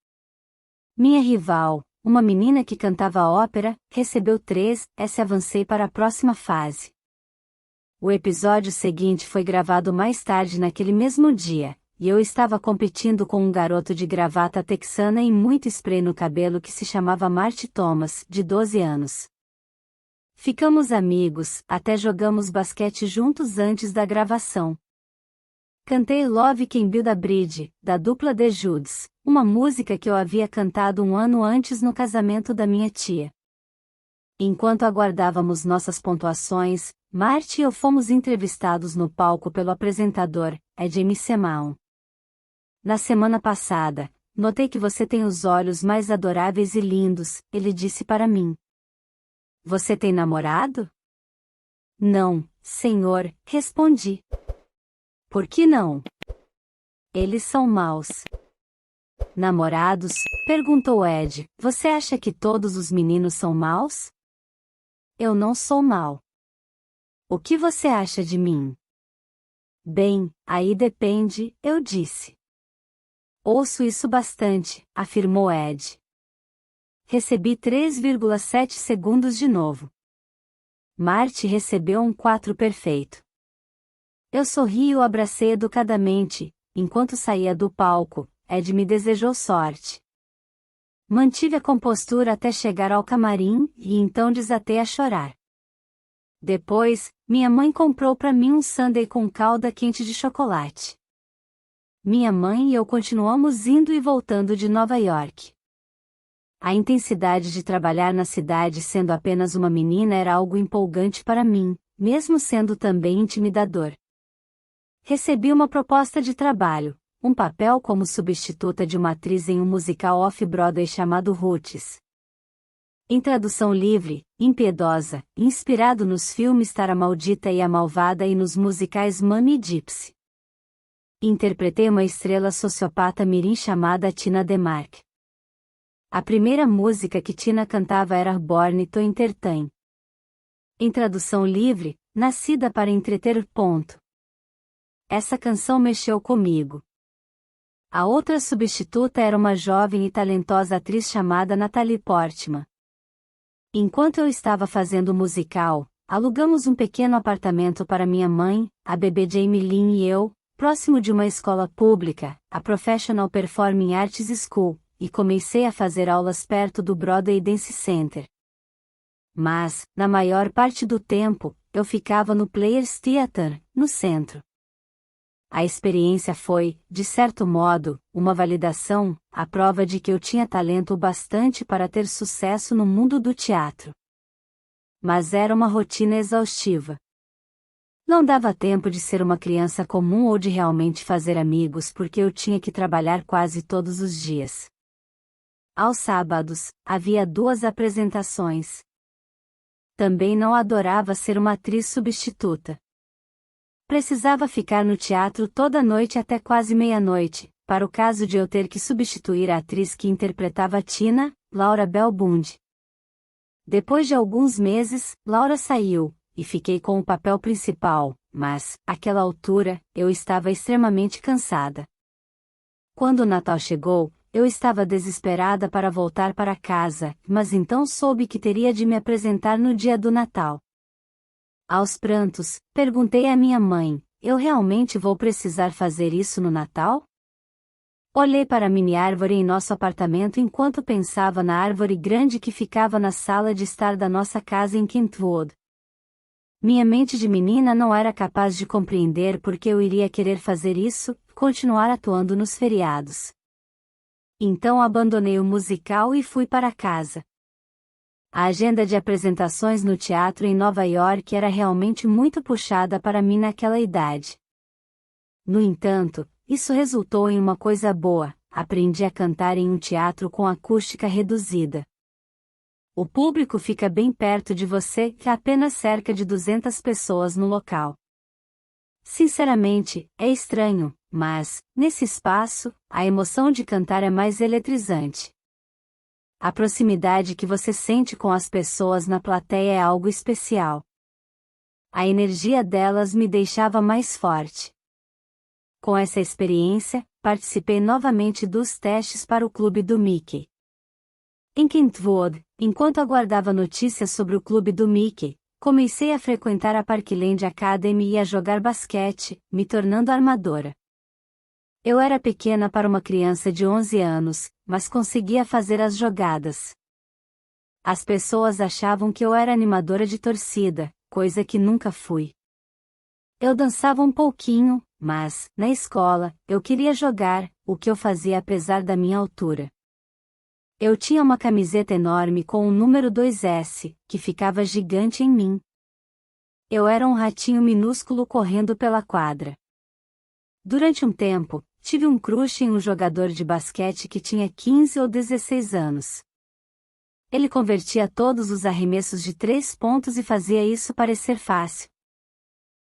Minha rival, uma menina que cantava ópera, recebeu 3, e avancei para a próxima fase. O episódio seguinte foi gravado mais tarde naquele mesmo dia, e eu estava competindo com um garoto de gravata texana e muito spray no cabelo que se chamava Marty Thomas, de 12 anos. Ficamos amigos, até jogamos basquete juntos antes da gravação. Cantei Love Can Build a Bridge, da dupla The Judds, uma música que eu havia cantado um ano antes no casamento da minha tia. Enquanto aguardávamos nossas pontuações, Marty e eu fomos entrevistados no palco pelo apresentador, Jamie Simon. Na semana passada, notei que você tem os olhos mais adoráveis e lindos, ele disse para mim. Você tem namorado? Não, senhor, respondi. Por que não? Eles são maus. Namorados? Perguntou Ed. Você acha que todos os meninos são maus? Eu não sou mau. O que você acha de mim? Bem, aí depende, eu disse. Ouço isso bastante, afirmou Ed. Recebi 3,7 segundos de novo. Marty recebeu um 4 perfeito. Eu sorri e o abracei educadamente, enquanto saía do palco. Ed me desejou sorte. Mantive a compostura até chegar ao camarim, e então desatei a chorar. Depois, minha mãe comprou para mim um sundae com calda quente de chocolate. Minha mãe e eu continuamos indo e voltando de Nova York. A intensidade de trabalhar na cidade sendo apenas uma menina era algo empolgante para mim, mesmo sendo também intimidador. Recebi uma proposta de trabalho, um papel como substituta de uma atriz em um musical off-Broadway chamado Roots. Em tradução livre, impiedosa, inspirado nos filmes Tara Maldita e a Malvada e nos musicais Mami e Gypsy. Interpretei uma estrela sociopata mirim chamada Tina DeMark. A primeira música que Tina cantava era Born to Entertain. Em tradução livre, nascida para entreter. Essa canção mexeu comigo. A outra substituta era uma jovem e talentosa atriz chamada Natalie Portman. Enquanto eu estava fazendo o musical, alugamos um pequeno apartamento para minha mãe, a bebê Jamie Lynn e eu, próximo de uma escola pública, a Professional Performing Arts School, e comecei a fazer aulas perto do Broadway Dance Center. Mas, na maior parte do tempo, eu ficava no Players Theatre, no centro. A experiência foi, de certo modo, uma validação, a prova de que eu tinha talento bastante para ter sucesso no mundo do teatro. Mas era uma rotina exaustiva. Não dava tempo de ser uma criança comum ou de realmente fazer amigos porque eu tinha que trabalhar quase todos os dias. Aos sábados, havia 2 apresentações. Também não adorava ser uma atriz substituta. Precisava ficar no teatro toda noite até quase meia-noite, para o caso de eu ter que substituir a atriz que interpretava Tina, Laura Bell Bund. Depois de alguns meses, Laura saiu, e fiquei com o papel principal, mas, àquela altura, eu estava extremamente cansada. Quando o Natal chegou, eu estava desesperada para voltar para casa, mas então soube que teria de me apresentar no dia do Natal. Aos prantos, perguntei à minha mãe, eu realmente vou precisar fazer isso no Natal? Olhei para a mini árvore em nosso apartamento enquanto pensava na árvore grande que ficava na sala de estar da nossa casa em Kentwood. Minha mente de menina não era capaz de compreender por que eu iria querer fazer isso, continuar atuando nos feriados. Então abandonei o musical e fui para casa. A agenda de apresentações no teatro em Nova York era realmente muito puxada para mim naquela idade. No entanto, isso resultou em uma coisa boa, aprendi a cantar em um teatro com acústica reduzida. O público fica bem perto de você, que há apenas cerca de 200 pessoas no local. Sinceramente, é estranho, mas, nesse espaço, a emoção de cantar é mais eletrizante. A proximidade que você sente com as pessoas na plateia é algo especial. A energia delas me deixava mais forte. Com essa experiência, participei novamente dos testes para o clube do Mickey. Em Kentwood, enquanto aguardava notícias sobre o clube do Mickey, comecei a frequentar a Parkland Academy e a jogar basquete, me tornando armadora. Eu era pequena para uma criança de 11 anos, mas conseguia fazer as jogadas. As pessoas achavam que eu era animadora de torcida, coisa que nunca fui. Eu dançava um pouquinho, mas, na escola, eu queria jogar, o que eu fazia apesar da minha altura. Eu tinha uma camiseta enorme com o número 2S, que ficava gigante em mim. Eu era um ratinho minúsculo correndo pela quadra. Durante um tempo, tive um crush em um jogador de basquete que tinha 15 ou 16 anos. Ele convertia todos os arremessos de 3 pontos e fazia isso parecer fácil.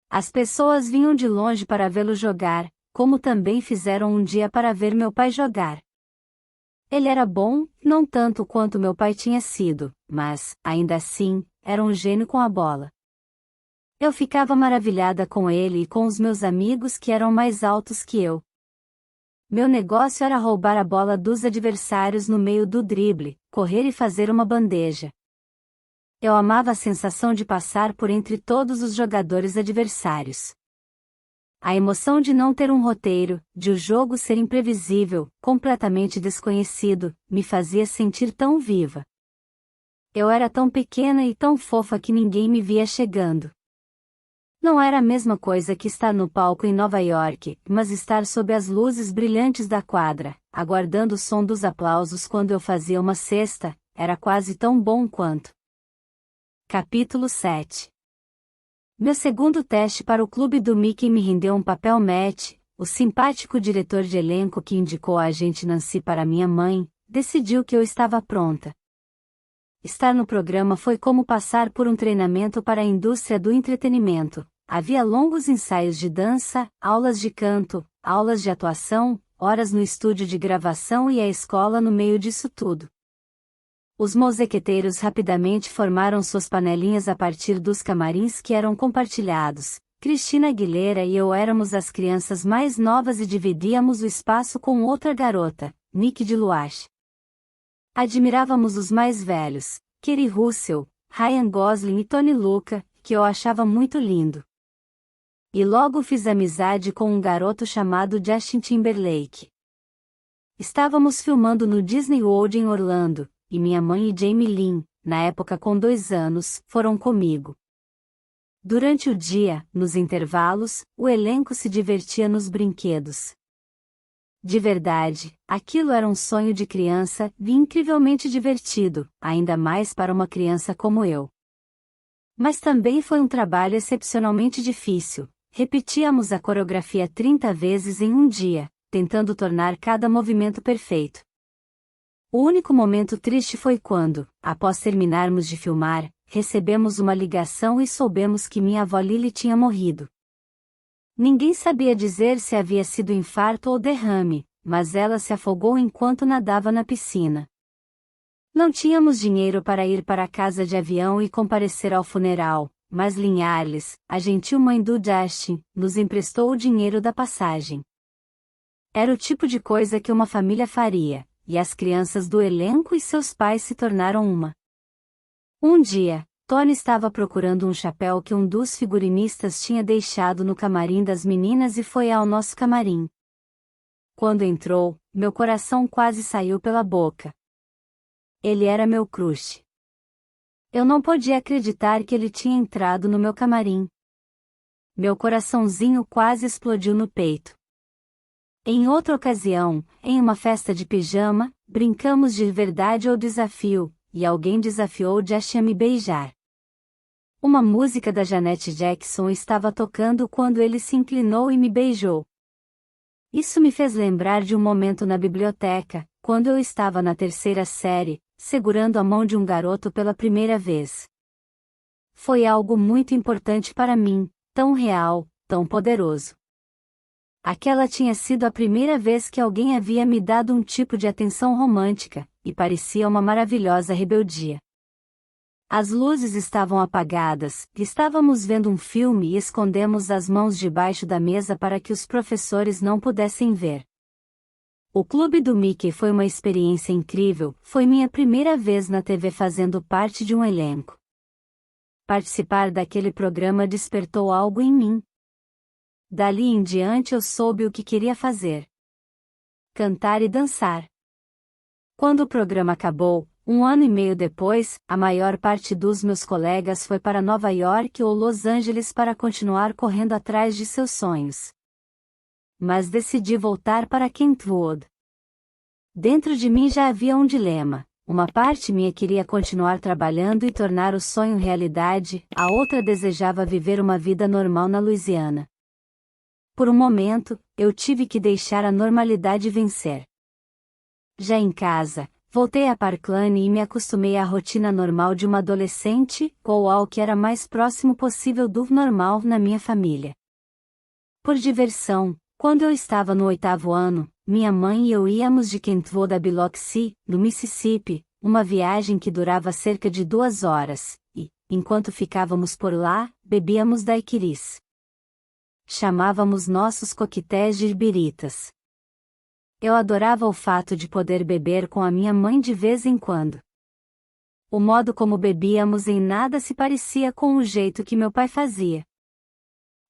As pessoas vinham de longe para vê-lo jogar, como também fizeram um dia para ver meu pai jogar. Ele era bom, não tanto quanto meu pai tinha sido, mas, ainda assim, era um gênio com a bola. Eu ficava maravilhada com ele e com os meus amigos que eram mais altos que eu. Meu negócio era roubar a bola dos adversários no meio do drible, correr e fazer uma bandeja. Eu amava a sensação de passar por entre todos os jogadores adversários. A emoção de não ter um roteiro, de o jogo ser imprevisível, completamente desconhecido, me fazia sentir tão viva. Eu era tão pequena e tão fofa que ninguém me via chegando. Não era a mesma coisa que estar no palco em Nova York, mas estar sob as luzes brilhantes da quadra, aguardando o som dos aplausos quando eu fazia uma cesta, era quase tão bom quanto. Capítulo 7. Meu segundo teste para o clube do Mickey me rendeu um papel Matt, o simpático diretor de elenco que indicou a agente Nancy para minha mãe, decidiu que eu estava pronta. Estar no programa foi como passar por um treinamento para a indústria do entretenimento. Havia longos ensaios de dança, aulas de canto, aulas de atuação, horas no estúdio de gravação e a escola no meio disso tudo. Os mosequeteiros rapidamente formaram suas panelinhas a partir dos camarins que eram compartilhados. Cristina Aguilera e eu éramos as crianças mais novas e dividíamos o espaço com outra garota, Nick de Luache. Admirávamos os mais velhos, Kerry Russell, Ryan Gosling e Tony Lucca, que eu achava muito lindo. E logo fiz amizade com um garoto chamado Justin Timberlake. Estávamos filmando no Disney World em Orlando, e minha mãe e Jamie Lynn, na época com 2 anos, foram comigo. Durante o dia, nos intervalos, o elenco se divertia nos brinquedos. De verdade, aquilo era um sonho de criança e incrivelmente divertido, ainda mais para uma criança como eu. Mas também foi um trabalho excepcionalmente difícil. Repetíamos a coreografia 30 vezes em um dia, tentando tornar cada movimento perfeito. O único momento triste foi quando, após terminarmos de filmar, recebemos uma ligação e soubemos que minha avó Lily tinha morrido. Ninguém sabia dizer se havia sido infarto ou derrame, mas ela se afogou enquanto nadava na piscina. Não tínhamos dinheiro para ir para a casa de avião e comparecer ao funeral, mas Linhares, a gentil mãe do Justin, nos emprestou o dinheiro da passagem. Era o tipo de coisa que uma família faria, e as crianças do elenco e seus pais se tornaram uma. Um dia, Tony estava procurando um chapéu que um dos figurinistas tinha deixado no camarim das meninas e foi ao nosso camarim. Quando entrou, meu coração quase saiu pela boca. Ele era meu crush. Eu não podia acreditar que ele tinha entrado no meu camarim. Meu coraçãozinho quase explodiu no peito. Em outra ocasião, em uma festa de pijama, brincamos de verdade ou desafio, e alguém desafiou Justin a me beijar. Uma música da Janet Jackson estava tocando quando ele se inclinou e me beijou. Isso me fez lembrar de um momento na biblioteca, quando eu estava na terceira série, segurando a mão de um garoto pela primeira vez. Foi algo muito importante para mim, tão real, tão poderoso. Aquela tinha sido a primeira vez que alguém havia me dado um tipo de atenção romântica, e parecia uma maravilhosa rebeldia. As luzes estavam apagadas, estávamos vendo um filme e escondemos as mãos debaixo da mesa para que os professores não pudessem ver. O Clube do Mickey foi uma experiência incrível, foi minha primeira vez na TV fazendo parte de um elenco. Participar daquele programa despertou algo em mim. Dali em diante eu soube o que queria fazer: cantar e dançar. Quando o programa acabou, 1 ano e meio depois, a maior parte dos meus colegas foi para Nova York ou Los Angeles para continuar correndo atrás de seus sonhos. Mas decidi voltar para Kentwood. Dentro de mim já havia um dilema: uma parte minha queria continuar trabalhando e tornar o sonho realidade, a outra desejava viver uma vida normal na Louisiana. Por um momento, eu tive que deixar a normalidade vencer. Já em casa, voltei a Parkland e me acostumei à rotina normal de uma adolescente, ou ao que era mais próximo possível do normal na minha família. Por diversão, quando eu estava no 8º ano, minha mãe e eu íamos de Kentwood a Biloxi, no Mississippi, uma viagem que durava cerca de 2 horas, e, enquanto ficávamos por lá, bebíamos daiquiris. Chamávamos nossos coquetéis de ibiritas. Eu adorava o fato de poder beber com a minha mãe de vez em quando. O modo como bebíamos em nada se parecia com o jeito que meu pai fazia.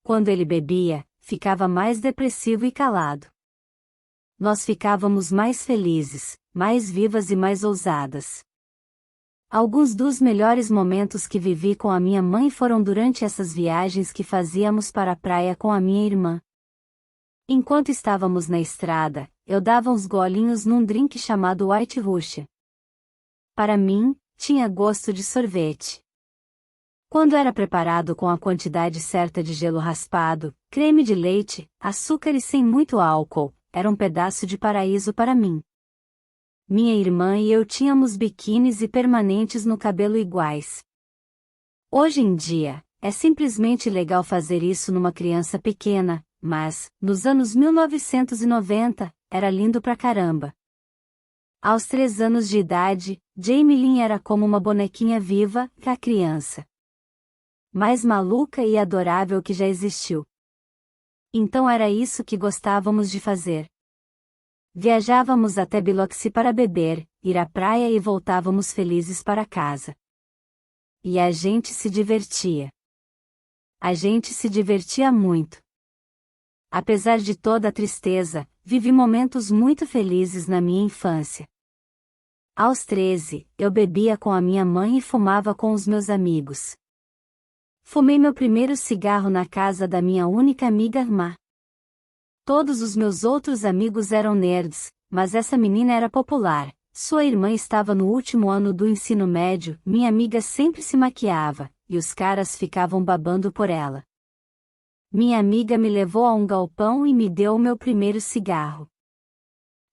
Quando ele bebia, ficava mais depressivo e calado. Nós ficávamos mais felizes, mais vivas e mais ousadas. Alguns dos melhores momentos que vivi com a minha mãe foram durante essas viagens que fazíamos para a praia com a minha irmã. Enquanto estávamos na estrada, eu dava uns golinhos num drink chamado White Russian. Para mim, tinha gosto de sorvete. Quando era preparado com a quantidade certa de gelo raspado, creme de leite, açúcar e sem muito álcool, era um pedaço de paraíso para mim. Minha irmã e eu tínhamos biquínis e permanentes no cabelo iguais. Hoje em dia, é simplesmente legal fazer isso numa criança pequena, mas, nos anos 1990, era lindo pra caramba. Aos 3 anos de idade, Jamie Lynn era como uma bonequinha viva, a criança mais maluca e adorável que já existiu. Então era isso que gostávamos de fazer. Viajávamos até Biloxi para beber, ir à praia e voltávamos felizes para casa. E a gente se divertia. A gente se divertia muito. Apesar de toda a tristeza, vivi momentos muito felizes na minha infância. Aos 13, eu bebia com a minha mãe e fumava com os meus amigos. Fumei meu primeiro cigarro na casa da minha única amiga irmã. Todos os meus outros amigos eram nerds, mas essa menina era popular. Sua irmã estava no último ano do ensino médio, minha amiga sempre se maquiava, e os caras ficavam babando por ela. Minha amiga me levou a um galpão e me deu o meu primeiro cigarro.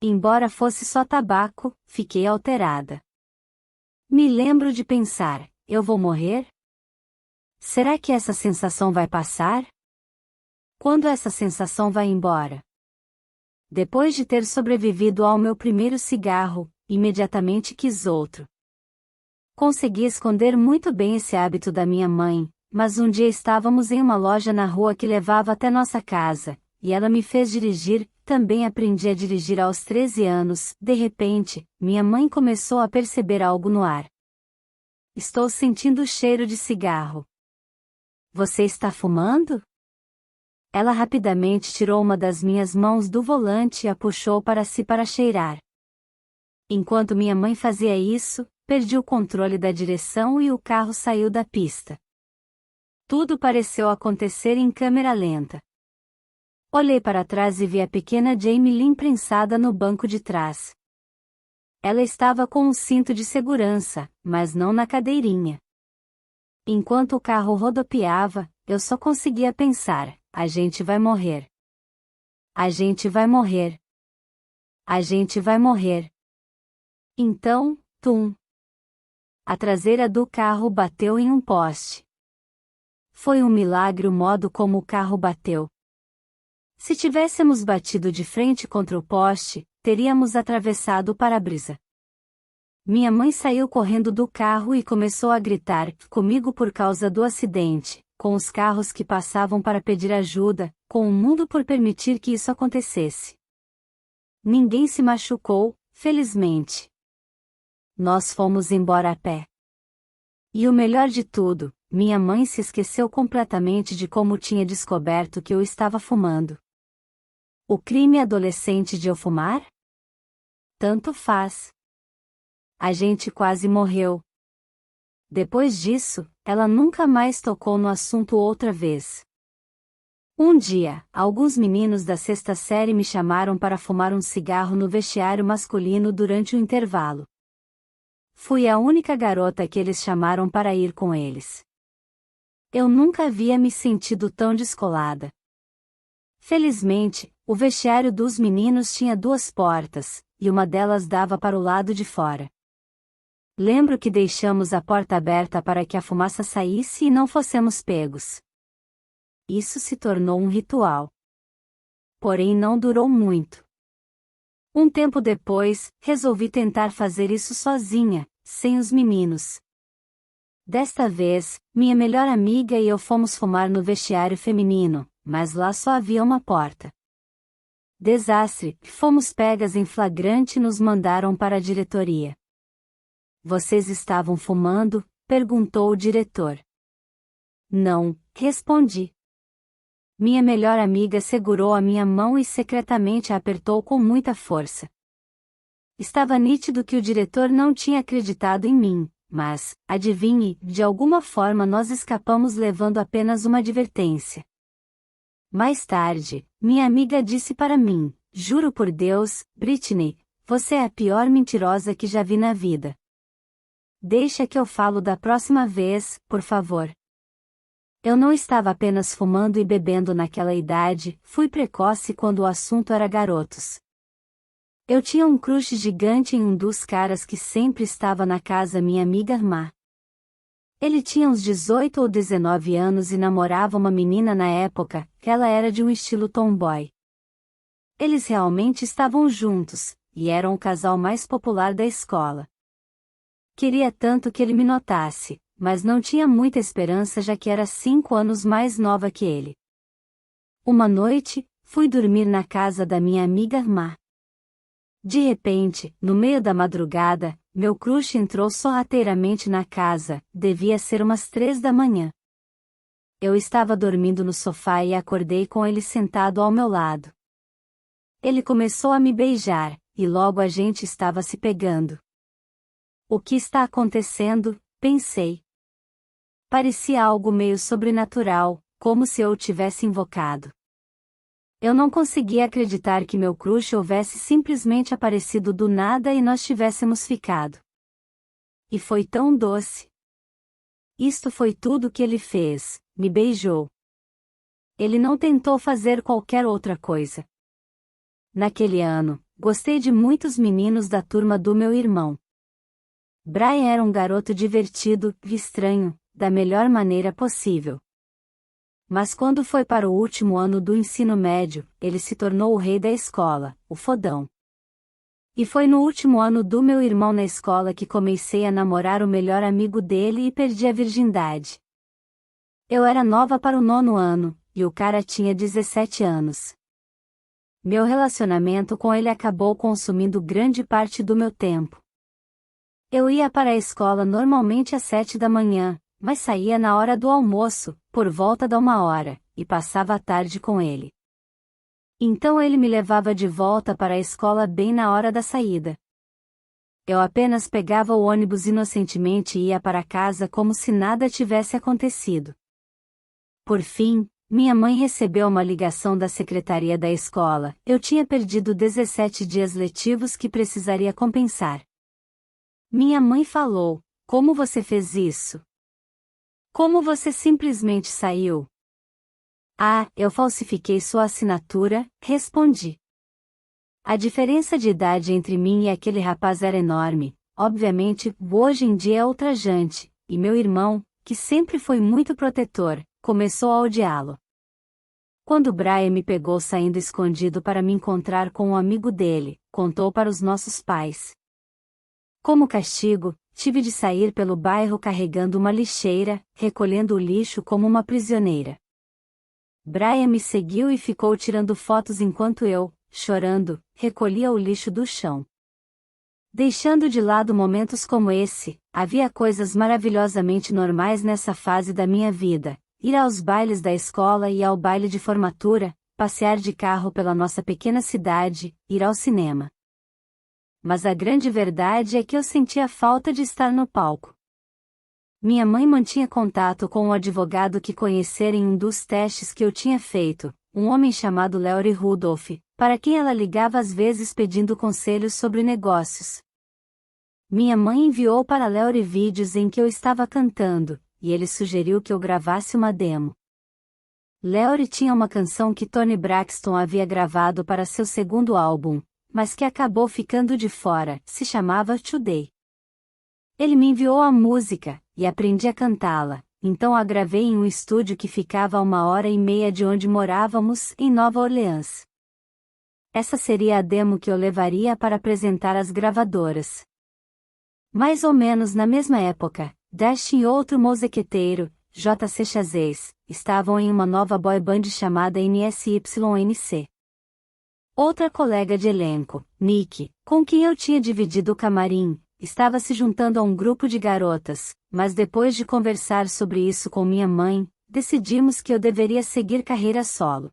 Embora fosse só tabaco, fiquei alterada. Me lembro de pensar: eu vou morrer? Será que essa sensação vai passar? Quando essa sensação vai embora? Depois de ter sobrevivido ao meu primeiro cigarro, imediatamente quis outro. Consegui esconder muito bem esse hábito da minha mãe, mas um dia estávamos em uma loja na rua que levava até nossa casa, e ela me fez dirigir. Também aprendi a dirigir aos 13 anos. De repente, minha mãe começou a perceber algo no ar. Estou sentindo o cheiro de cigarro. Você está fumando? Ela rapidamente tirou uma das minhas mãos do volante e a puxou para si para cheirar. Enquanto minha mãe fazia isso, perdi o controle da direção e o carro saiu da pista. Tudo pareceu acontecer em câmera lenta. Olhei para trás e vi a pequena Jamie Lynn prensada no banco de trás. Ela estava com um cinto de segurança, mas não na cadeirinha. Enquanto o carro rodopiava, eu só conseguia pensar: a gente vai morrer. A gente vai morrer. A gente vai morrer. Então, tum! A traseira do carro bateu em um poste. Foi um milagre o modo como o carro bateu. Se tivéssemos batido de frente contra o poste, teríamos atravessado o para-brisa. Minha mãe saiu correndo do carro e começou a gritar comigo por causa do acidente, com os carros que passavam para pedir ajuda, com o mundo por permitir que isso acontecesse. Ninguém se machucou, felizmente. Nós fomos embora a pé. E o melhor de tudo, minha mãe se esqueceu completamente de como tinha descoberto que eu estava fumando. O crime adolescente de eu fumar? Tanto faz. A gente quase morreu. Depois disso, ela nunca mais tocou no assunto outra vez. Um dia, alguns meninos da sexta série me chamaram para fumar um cigarro no vestiário masculino durante o intervalo. Fui a única garota que eles chamaram para ir com eles. Eu nunca havia me sentido tão descolada. Felizmente, o vestiário dos meninos tinha 2 portas, e uma delas dava para o lado de fora. Lembro que deixamos a porta aberta para que a fumaça saísse e não fossemos pegos. Isso se tornou um ritual. Porém não durou muito. Um tempo depois, resolvi tentar fazer isso sozinha, sem os meninos. Desta vez, minha melhor amiga e eu fomos fumar no vestiário feminino, mas lá só havia uma porta. Desastre, fomos pegas em flagrante e nos mandaram para a diretoria. Vocês estavam fumando? Perguntou o diretor. Não, respondi. Minha melhor amiga segurou a minha mão e secretamente a apertou com muita força. Estava nítido que o diretor não tinha acreditado em mim, mas, adivinhe, de alguma forma nós escapamos levando apenas uma advertência. Mais tarde, minha amiga disse para mim, juro por Deus, Britney, você é a pior mentirosa que já vi na vida. Deixa que eu falo da próxima vez, por favor. Eu não estava apenas fumando e bebendo naquela idade, fui precoce quando o assunto era garotos. Eu tinha um crush gigante em um dos caras que sempre estava na casa minha amiga Má. Ele tinha uns 18 ou 19 anos e namorava uma menina na época, que ela era de um estilo tomboy. Eles realmente estavam juntos, e eram o casal mais popular da escola. Queria tanto que ele me notasse, mas não tinha muita esperança já que era 5 anos mais nova que ele. Uma noite, fui dormir na casa da minha amiga Má. De repente, no meio da madrugada, meu crush entrou sorrateiramente na casa, devia ser umas 3 da manhã. Eu estava dormindo no sofá e acordei com ele sentado ao meu lado. Ele começou a me beijar, e logo a gente estava se pegando. O que está acontecendo? Pensei. Parecia algo meio sobrenatural, como se eu o tivesse invocado. Eu não conseguia acreditar que meu crush houvesse simplesmente aparecido do nada e nós tivéssemos ficado. E foi tão doce. Isto foi tudo que ele fez, me beijou. Ele não tentou fazer qualquer outra coisa. Naquele ano, gostei de muitos meninos da turma do meu irmão. Brian era um garoto divertido e estranho, da melhor maneira possível. Mas quando foi para o último ano do ensino médio, ele se tornou o rei da escola, o fodão. E foi no último ano do meu irmão na escola que comecei a namorar o melhor amigo dele e perdi a virgindade. Eu era nova para o 9º ano, e o cara tinha 17 anos. Meu relacionamento com ele acabou consumindo grande parte do meu tempo. Eu ia para a escola normalmente às 7 da manhã, mas saía na hora do almoço, por volta da 1h, e passava a tarde com ele. Então ele me levava de volta para a escola bem na hora da saída. Eu apenas pegava o ônibus inocentemente e ia para casa como se nada tivesse acontecido. Por fim, minha mãe recebeu uma ligação da secretaria da escola. Eu tinha perdido 17 dias letivos que precisaria compensar. Minha mãe falou: "Como você fez isso? Como você simplesmente saiu?" Ah, eu falsifiquei sua assinatura, respondi. A diferença de idade entre mim e aquele rapaz era enorme, obviamente, hoje em dia é ultrajante, e meu irmão, que sempre foi muito protetor, começou a odiá-lo. Quando Brian me pegou saindo escondido para me encontrar com um amigo dele, contou para os nossos pais. Como castigo, tive de sair pelo bairro carregando uma lixeira, recolhendo o lixo como uma prisioneira. Brian me seguiu e ficou tirando fotos enquanto eu, chorando, recolhia o lixo do chão. Deixando de lado momentos como esse, havia coisas maravilhosamente normais nessa fase da minha vida: ir aos bailes da escola e ao baile de formatura, passear de carro pela nossa pequena cidade, ir ao cinema. Mas a grande verdade é que eu sentia falta de estar no palco. Minha mãe mantinha contato com um advogado que conhecera em um dos testes que eu tinha feito, um homem chamado Larry Rudolph, para quem ela ligava às vezes pedindo conselhos sobre negócios. Minha mãe enviou para Larry vídeos em que eu estava cantando, e ele sugeriu que eu gravasse uma demo. Larry tinha uma canção que Toni Braxton havia gravado para seu segundo álbum, mas que acabou ficando de fora, se chamava Today. Ele me enviou a música, e aprendi a cantá-la, então a gravei em um estúdio que ficava a 1h30 de onde morávamos, em Nova Orleans. Essa seria a demo que eu levaria para apresentar às gravadoras. Mais ou menos na mesma época, Dash e outro mosequeteiro, J.C. Chazes, estavam em uma nova boy band chamada NSYNC. Outra colega de elenco, Nick, com quem eu tinha dividido o camarim, estava se juntando a um grupo de garotas, mas depois de conversar sobre isso com minha mãe, decidimos que eu deveria seguir carreira solo.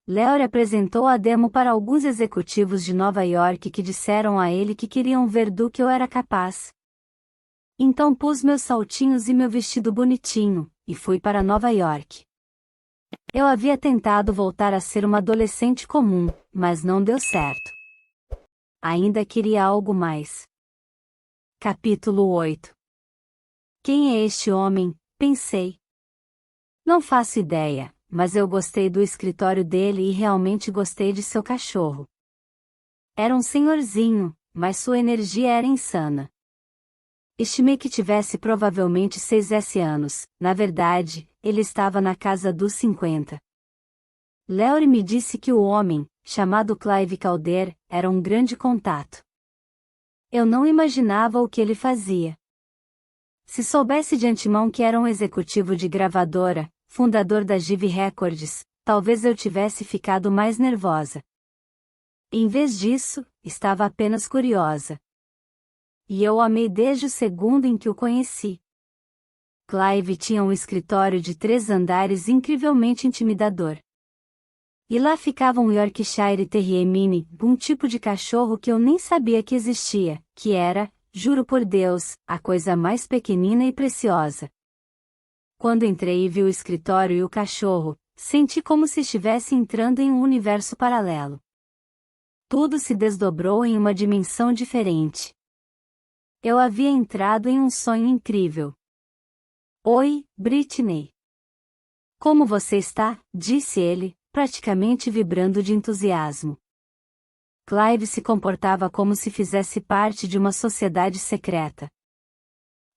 Larry apresentou a demo para alguns executivos de Nova York que disseram a ele que queriam ver do que eu era capaz. Então pus meus saltinhos e meu vestido bonitinho, e fui para Nova York. Eu havia tentado voltar a ser uma adolescente comum, mas não deu certo. Ainda queria algo mais. Capítulo 8. Quem é este homem? Pensei. Não faço ideia, mas eu gostei do escritório dele e realmente gostei de seu cachorro. Era um senhorzinho, mas sua energia era insana. Estimei que tivesse provavelmente 6 anos, na verdade, ele estava na casa dos 50. Larry me disse que o homem, chamado Clive Calder, era um grande contato. Eu não imaginava o que ele fazia. Se soubesse de antemão que era um executivo de gravadora, fundador da Jive Records, talvez eu tivesse ficado mais nervosa. Em vez disso, estava apenas curiosa. E eu o amei desde o segundo em que o conheci. Clive tinha um escritório de 3 andares incrivelmente intimidador. E lá ficava um Yorkshire Terrier Mini, um tipo de cachorro que eu nem sabia que existia, que era, juro por Deus, a coisa mais pequenina e preciosa. Quando entrei e vi o escritório e o cachorro, senti como se estivesse entrando em um universo paralelo. Tudo se desdobrou em uma dimensão diferente. Eu havia entrado em um sonho incrível. Oi, Britney. Como você está? Disse ele, praticamente vibrando de entusiasmo. Clive se comportava como se fizesse parte de uma sociedade secreta.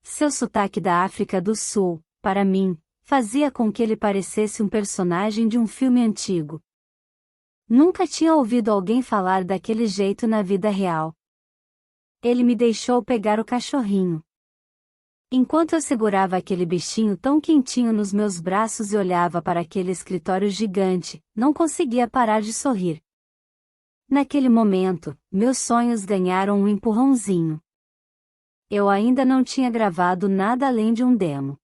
Seu sotaque da África do Sul, para mim, fazia com que ele parecesse um personagem de um filme antigo. Nunca tinha ouvido alguém falar daquele jeito na vida real. Ele me deixou pegar o cachorrinho. Enquanto eu segurava aquele bichinho tão quentinho nos meus braços e olhava para aquele escritório gigante, não conseguia parar de sorrir. Naquele momento, meus sonhos ganharam um empurrãozinho. Eu ainda não tinha gravado nada além de um demo.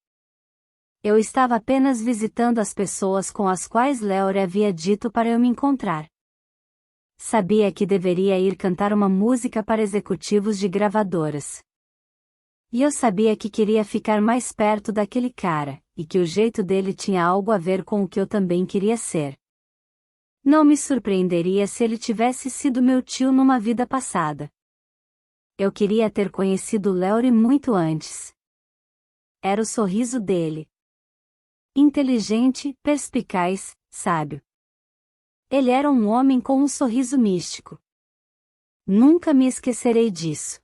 Eu estava apenas visitando as pessoas com as quais Larry havia dito para eu me encontrar. Sabia que deveria ir cantar uma música para executivos de gravadoras. E eu sabia que queria ficar mais perto daquele cara, e que o jeito dele tinha algo a ver com o que eu também queria ser. Não me surpreenderia se ele tivesse sido meu tio numa vida passada. Eu queria ter conhecido Larry muito antes. Era o sorriso dele. inteligente, perspicaz, sábio. Ele era um homem com um sorriso místico. Nunca me esquecerei disso.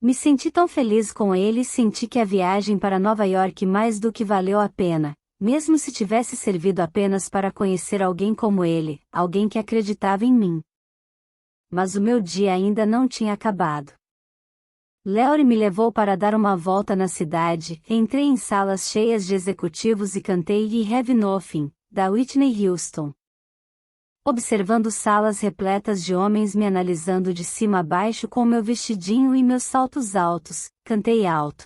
Me senti tão feliz com ele e senti que a viagem para Nova York mais do que valeu a pena, mesmo se tivesse servido apenas para conhecer alguém como ele, alguém que acreditava em mim. Mas o meu dia ainda não tinha acabado. Laurie me levou para dar uma volta na cidade, entrei em salas cheias de executivos e cantei "You Have Nothing", da Whitney Houston. Observando salas repletas de homens me analisando de cima a baixo com meu vestidinho e meus saltos altos, cantei alto.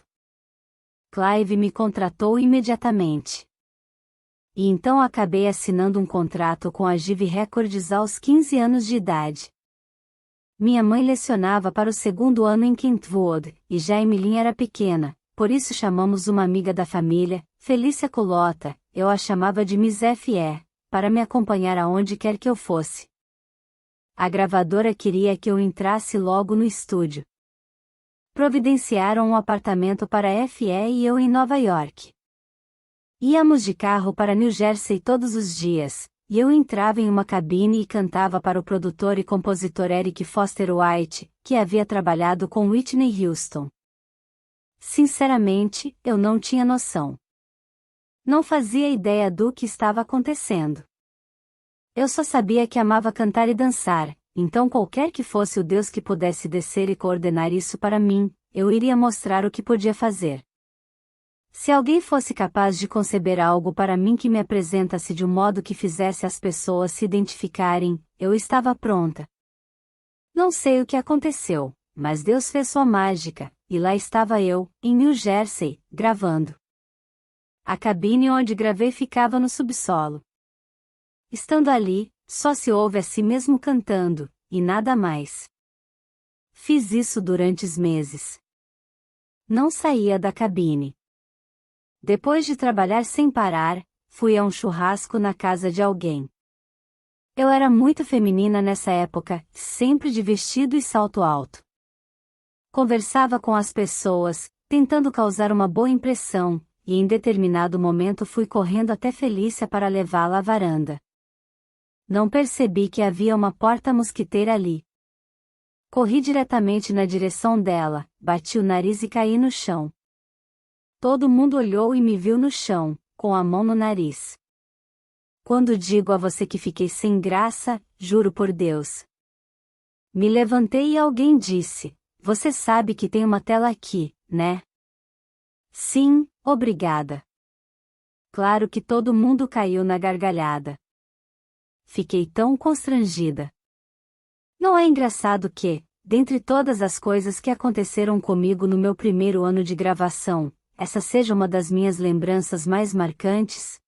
Clive me contratou imediatamente. E então acabei assinando um contrato com a Jive Records aos 15 anos de idade. Minha mãe lecionava para o segundo ano em Kentwood, e já Emmeline era pequena, por isso chamamos uma amiga da família, Felícia Colota, eu a chamava de Miss F.E., para me acompanhar aonde quer que eu fosse. A gravadora queria que eu entrasse logo no estúdio. Providenciaram um apartamento para F.E. e eu em Nova York. Íamos de carro para New Jersey todos os dias, e eu entrava em uma cabine e cantava para o produtor e compositor Eric Foster White, que havia trabalhado com Whitney Houston. Sinceramente, eu não tinha noção. Não fazia ideia do que estava acontecendo. Eu só sabia que amava cantar e dançar, então qualquer que fosse o Deus que pudesse descer e coordenar isso para mim, eu iria mostrar o que podia fazer. Se alguém fosse capaz de conceber algo para mim que me apresentasse de um modo que fizesse as pessoas se identificarem, eu estava pronta. Não sei o que aconteceu, mas Deus fez sua mágica, e lá estava eu, em New Jersey, gravando. A cabine onde gravei ficava no subsolo. Estando ali, só se ouve a si mesmo cantando, e nada mais. Fiz isso durante meses. Não saía da cabine. Depois de trabalhar sem parar, fui a um churrasco na casa de alguém. Eu era muito feminina nessa época, sempre de vestido e salto alto. Conversava com as pessoas, tentando causar uma boa impressão, e em determinado momento fui correndo até Felícia para levá-la à varanda. Não percebi que havia uma porta mosquiteira ali. Corri diretamente na direção dela, bati o nariz e caí no chão. Todo mundo olhou e me viu no chão, com a mão no nariz. Quando digo a você que fiquei sem graça, juro por Deus. Me levantei e alguém disse: "Você sabe que tem uma tela aqui, né?" Sim, obrigada. Claro que todo mundo caiu na gargalhada. Fiquei tão constrangida. Não é engraçado que, dentre todas as coisas que aconteceram comigo no meu primeiro ano de gravação, essa seja uma das minhas lembranças mais marcantes?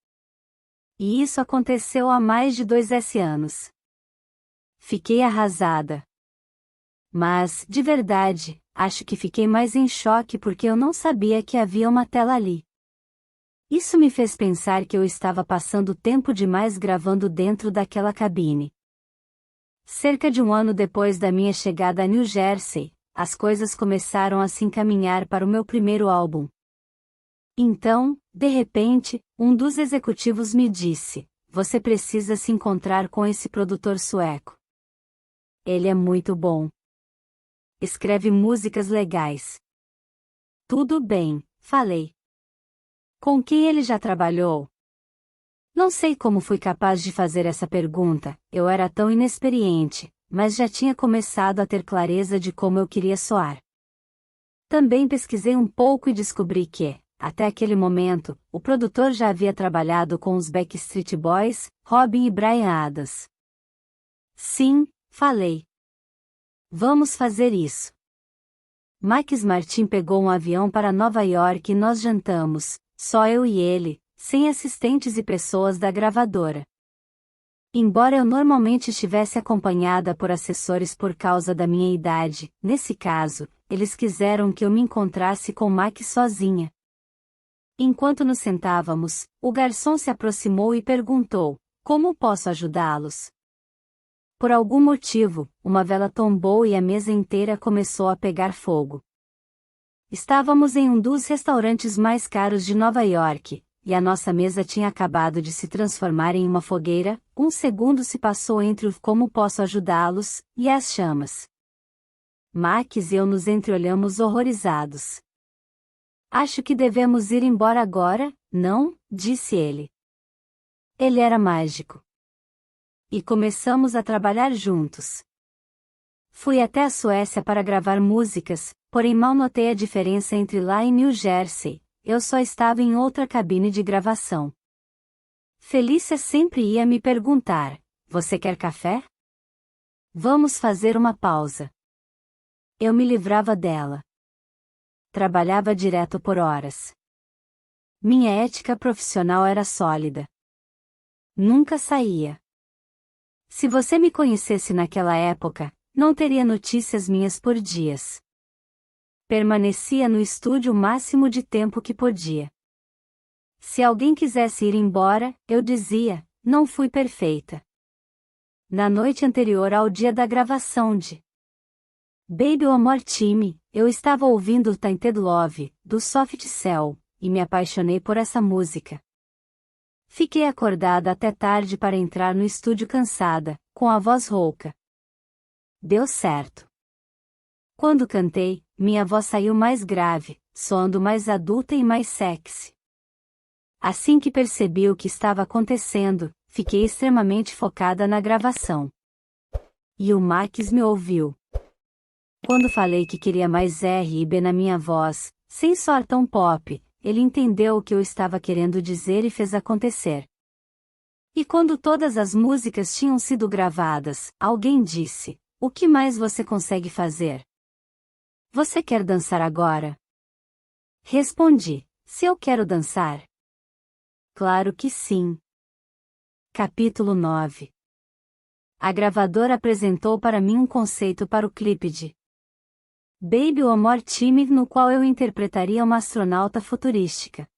E isso aconteceu há mais de 2 anos. Fiquei arrasada. Mas, de verdade, acho que fiquei mais em choque porque eu não sabia que havia uma tela ali. Isso me fez pensar que eu estava passando tempo demais gravando dentro daquela cabine. Cerca de um ano depois da minha chegada a New Jersey, as coisas começaram a se encaminhar para o meu primeiro álbum. Então, de repente, um dos executivos me disse: "Você precisa se encontrar com esse produtor sueco. Ele é muito bom. Escreve músicas legais." Tudo bem, falei. Com quem ele já trabalhou? Não sei como fui capaz de fazer essa pergunta, eu era tão inexperiente, mas já tinha começado a ter clareza de como eu queria soar. Também pesquisei um pouco e descobri que, até aquele momento, o produtor já havia trabalhado com os Backstreet Boys, Robin e Bryan Adams. Sim, falei. Vamos fazer isso. Max Martin pegou um avião para Nova York e nós jantamos, só eu e ele, sem assistentes e pessoas da gravadora. Embora eu normalmente estivesse acompanhada por assessores por causa da minha idade, nesse caso, eles quiseram que eu me encontrasse com Max sozinha. Enquanto nos sentávamos, o garçom se aproximou e perguntou: "Como posso ajudá-los?" Por algum motivo, uma vela tombou e a mesa inteira começou a pegar fogo. Estávamos em um dos restaurantes mais caros de Nova York, e a nossa mesa tinha acabado de se transformar em uma fogueira. Um segundo se passou entre o "como posso ajudá-los" e as chamas. Max e eu nos entreolhamos horrorizados. "Acho que devemos ir embora agora, não?", disse ele. Ele era mágico. E começamos a trabalhar juntos. Fui até a Suécia para gravar músicas, porém mal notei a diferença entre lá e New Jersey. Eu só estava em outra cabine de gravação. Felícia sempre ia me perguntar: "Você quer café? Vamos fazer uma pausa." Eu me livrava dela. Trabalhava direto por horas. Minha ética profissional era sólida. Nunca saía. Se você me conhecesse naquela época, não teria notícias minhas por dias. Permanecia no estúdio o máximo de tempo que podia. Se alguém quisesse ir embora, eu dizia: "Não fui perfeita." Na noite anterior ao dia da gravação de Baby One More Time, eu estava ouvindo Tainted Love, do Soft Cell, e me apaixonei por essa música. Fiquei acordada até tarde para entrar no estúdio cansada, com a voz rouca. Deu certo. Quando cantei, minha voz saiu mais grave, soando mais adulta e mais sexy. Assim que percebi o que estava acontecendo, fiquei extremamente focada na gravação. E o Max me ouviu. Quando falei que queria mais R e B na minha voz, sem soar tão pop, ele entendeu o que eu estava querendo dizer e fez acontecer. E quando todas as músicas tinham sido gravadas, alguém disse: "O que mais você consegue fazer? Você quer dançar agora?" Respondi: "Se eu quero dançar?" Claro que sim. Capítulo 9. A gravadora apresentou para mim um conceito para o clipe de Baby One More Time, no qual eu interpretaria uma astronauta futurística.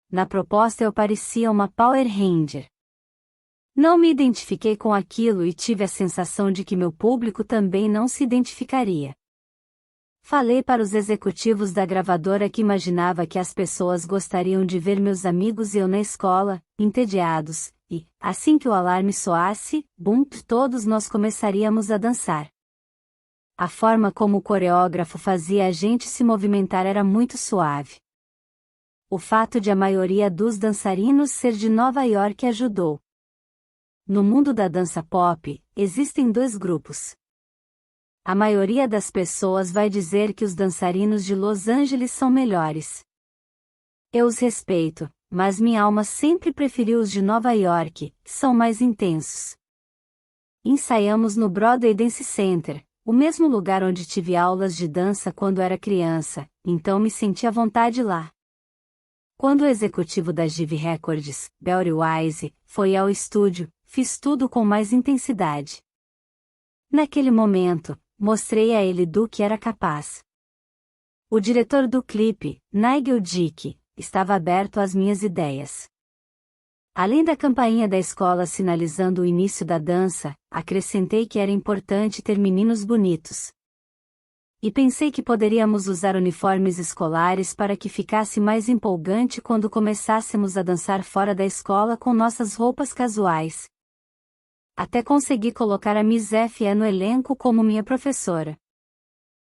Na proposta eu parecia uma Power Ranger. Não me identifiquei com aquilo e tive a sensação de que meu público também não se identificaria. Falei para os executivos da gravadora que imaginava que as pessoas gostariam de ver meus amigos e eu na escola, entediados, e, assim que o alarme soasse, bum, todos nós começaríamos a dançar. A forma como o coreógrafo fazia a gente se movimentar era muito suave. O fato de a maioria dos dançarinos ser de Nova York ajudou. No mundo da dança pop, existem dois grupos. A maioria das pessoas vai dizer que os dançarinos de Los Angeles são melhores. Eu os respeito, mas minha alma sempre preferiu os de Nova York, que são mais intensos. Ensaiamos no Broadway Dance Center, o mesmo lugar onde tive aulas de dança quando era criança, então me senti à vontade lá. Quando o executivo da Jive Records, Barry Wise, foi ao estúdio, fiz tudo com mais intensidade. Naquele momento, mostrei a ele do que era capaz. O diretor do clipe, Nigel Dick, estava aberto às minhas ideias. Além da campainha da escola sinalizando o início da dança, acrescentei que era importante ter meninos bonitos. E pensei que poderíamos usar uniformes escolares para que ficasse mais empolgante quando começássemos a dançar fora da escola com nossas roupas casuais. Até consegui colocar a Miss F.E. no elenco como minha professora.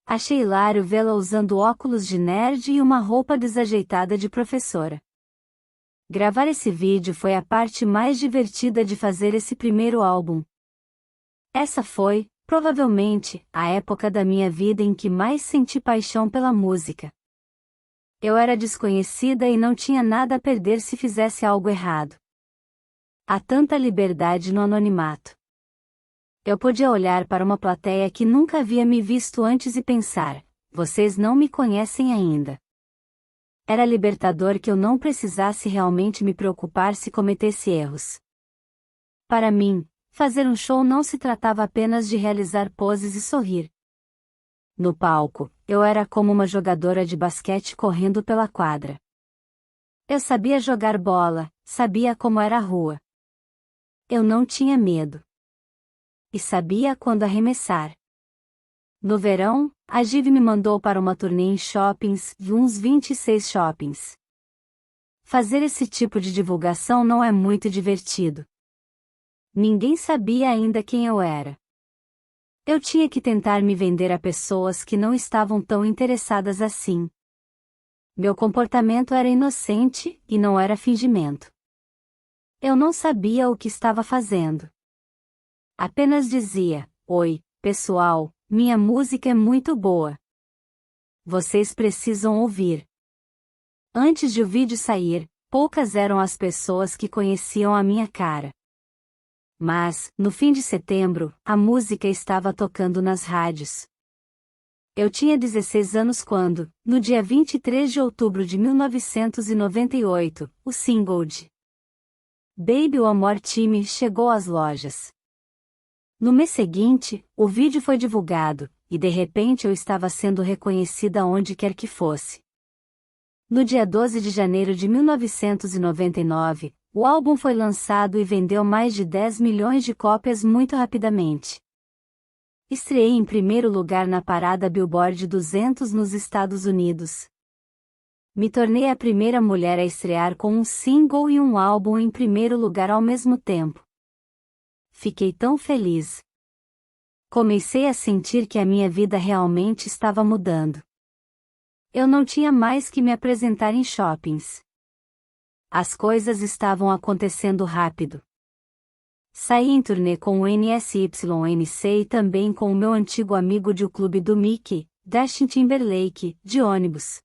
Achei hilário vê-la usando óculos de nerd e uma roupa desajeitada de professora. Gravar esse vídeo foi a parte mais divertida de fazer esse primeiro álbum. Essa foi, provavelmente, a época da minha vida em que mais senti paixão pela música. Eu era desconhecida e não tinha nada a perder se fizesse algo errado. Há tanta liberdade no anonimato. Eu podia olhar para uma plateia que nunca havia me visto antes e pensar: "Vocês não me conhecem ainda." Era libertador que eu não precisasse realmente me preocupar se cometesse erros. Para mim, fazer um show não se tratava apenas de realizar poses e sorrir. No palco, eu era como uma jogadora de basquete correndo pela quadra. Eu sabia jogar bola, sabia como era a rua. Eu não tinha medo. E sabia quando arremessar. No verão, a Jive me mandou para uma turnê em shoppings, uns 26 shoppings. Fazer esse tipo de divulgação não é muito divertido. Ninguém sabia ainda quem eu era. Eu tinha que tentar me vender a pessoas que não estavam tão interessadas assim. Meu comportamento era inocente, e não era fingimento. Eu não sabia o que estava fazendo. Apenas dizia: "Oi, pessoal, minha música é muito boa. Vocês precisam ouvir." Antes de o vídeo sair, poucas eram as pessoas que conheciam a minha cara. Mas, no fim de setembro, a música estava tocando nas rádios. Eu tinha 16 anos quando, no dia 23 de outubro de 1998, o single de Baby One More Time chegou às lojas. No mês seguinte, o vídeo foi divulgado, e de repente eu estava sendo reconhecida onde quer que fosse. No dia 12 de janeiro de 1999, o álbum foi lançado e vendeu mais de 10 milhões de cópias muito rapidamente. Estreei em primeiro lugar na parada Billboard 200 nos Estados Unidos. Me tornei a primeira mulher a estrear com um single e um álbum em primeiro lugar ao mesmo tempo. Fiquei tão feliz. Comecei a sentir que a minha vida realmente estava mudando. Eu não tinha mais que me apresentar em shoppings. As coisas estavam acontecendo rápido. Saí em turnê com o NSYNC e também com o meu antigo amigo de O Clube do Mickey, Justin Timberlake, de ônibus.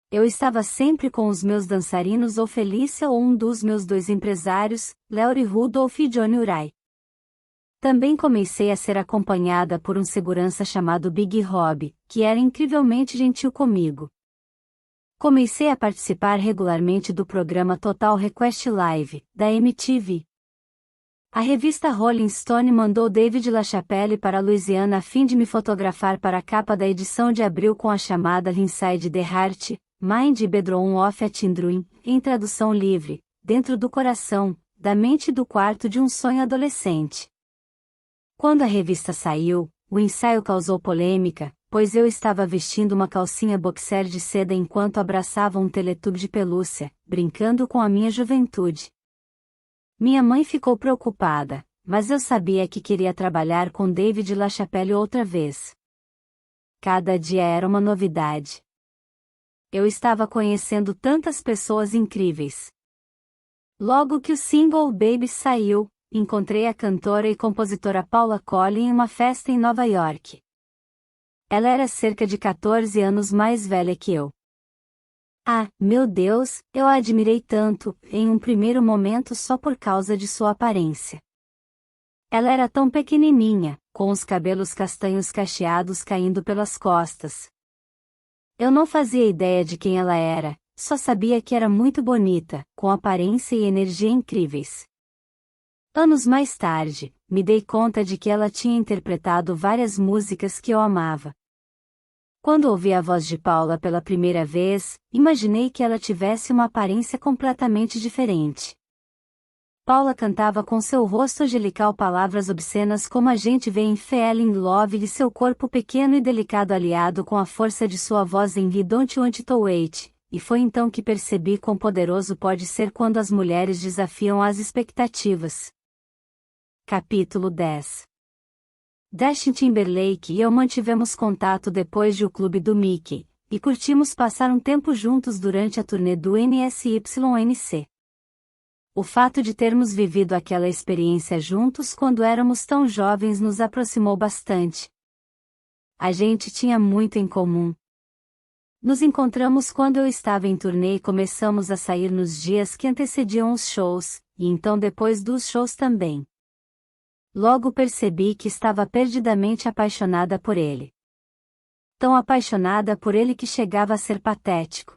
Eu estava sempre com os meus dançarinos ou Felícia ou um dos meus dois empresários, Larry Rudolph e Johnny Urai. Também comecei a ser acompanhada por um segurança chamado Big Rob, que era incrivelmente gentil comigo. Comecei a participar regularmente do programa Total Request Live, da MTV. A revista Rolling Stone mandou David LaChapelle para Louisiana a fim de me fotografar para a capa da edição de abril com a chamada Inside the Heart, Mind e Bedroom of a Teen Dream, em tradução livre, dentro do coração, da mente e do quarto de um sonho adolescente. Quando a revista saiu, o ensaio causou polêmica, pois eu estava vestindo uma calcinha boxer de seda enquanto abraçava um Teletubby de pelúcia, brincando com a minha juventude. Minha mãe ficou preocupada, mas eu sabia que queria trabalhar com David LaChapelle outra vez. Cada dia era uma novidade. Eu estava conhecendo tantas pessoas incríveis. Logo que o single Baby saiu, encontrei a cantora e compositora Paula Cole em uma festa em Nova York. Ela era cerca de 14 anos mais velha que eu. Ah, meu Deus, eu a admirei tanto, em um primeiro momento só por causa de sua aparência. Ela era tão pequenininha, com os cabelos castanhos cacheados caindo pelas costas. Eu não fazia ideia de quem ela era, só sabia que era muito bonita, com aparência e energia incríveis. Anos mais tarde, me dei conta de que ela tinha interpretado várias músicas que eu amava. Quando ouvi a voz de Paula pela primeira vez, imaginei que ela tivesse uma aparência completamente diferente. Paula cantava com seu rosto angelical palavras obscenas como a gente vê em Fell in Love e seu corpo pequeno e delicado aliado com a força de sua voz em We Don't Want to Wait, e foi então que percebi quão poderoso pode ser quando as mulheres desafiam as expectativas. Capítulo 10. Justin Timberlake e eu mantivemos contato depois de O Clube do Mickey, e curtimos passar um tempo juntos durante a turnê do NSYNC. O fato de termos vivido aquela experiência juntos quando éramos tão jovens nos aproximou bastante. A gente tinha muito em comum. Nos encontramos quando eu estava em turnê e começamos a sair nos dias que antecediam os shows, e então depois dos shows também. Logo percebi que estava perdidamente apaixonada por ele. Tão apaixonada por ele que chegava a ser patético.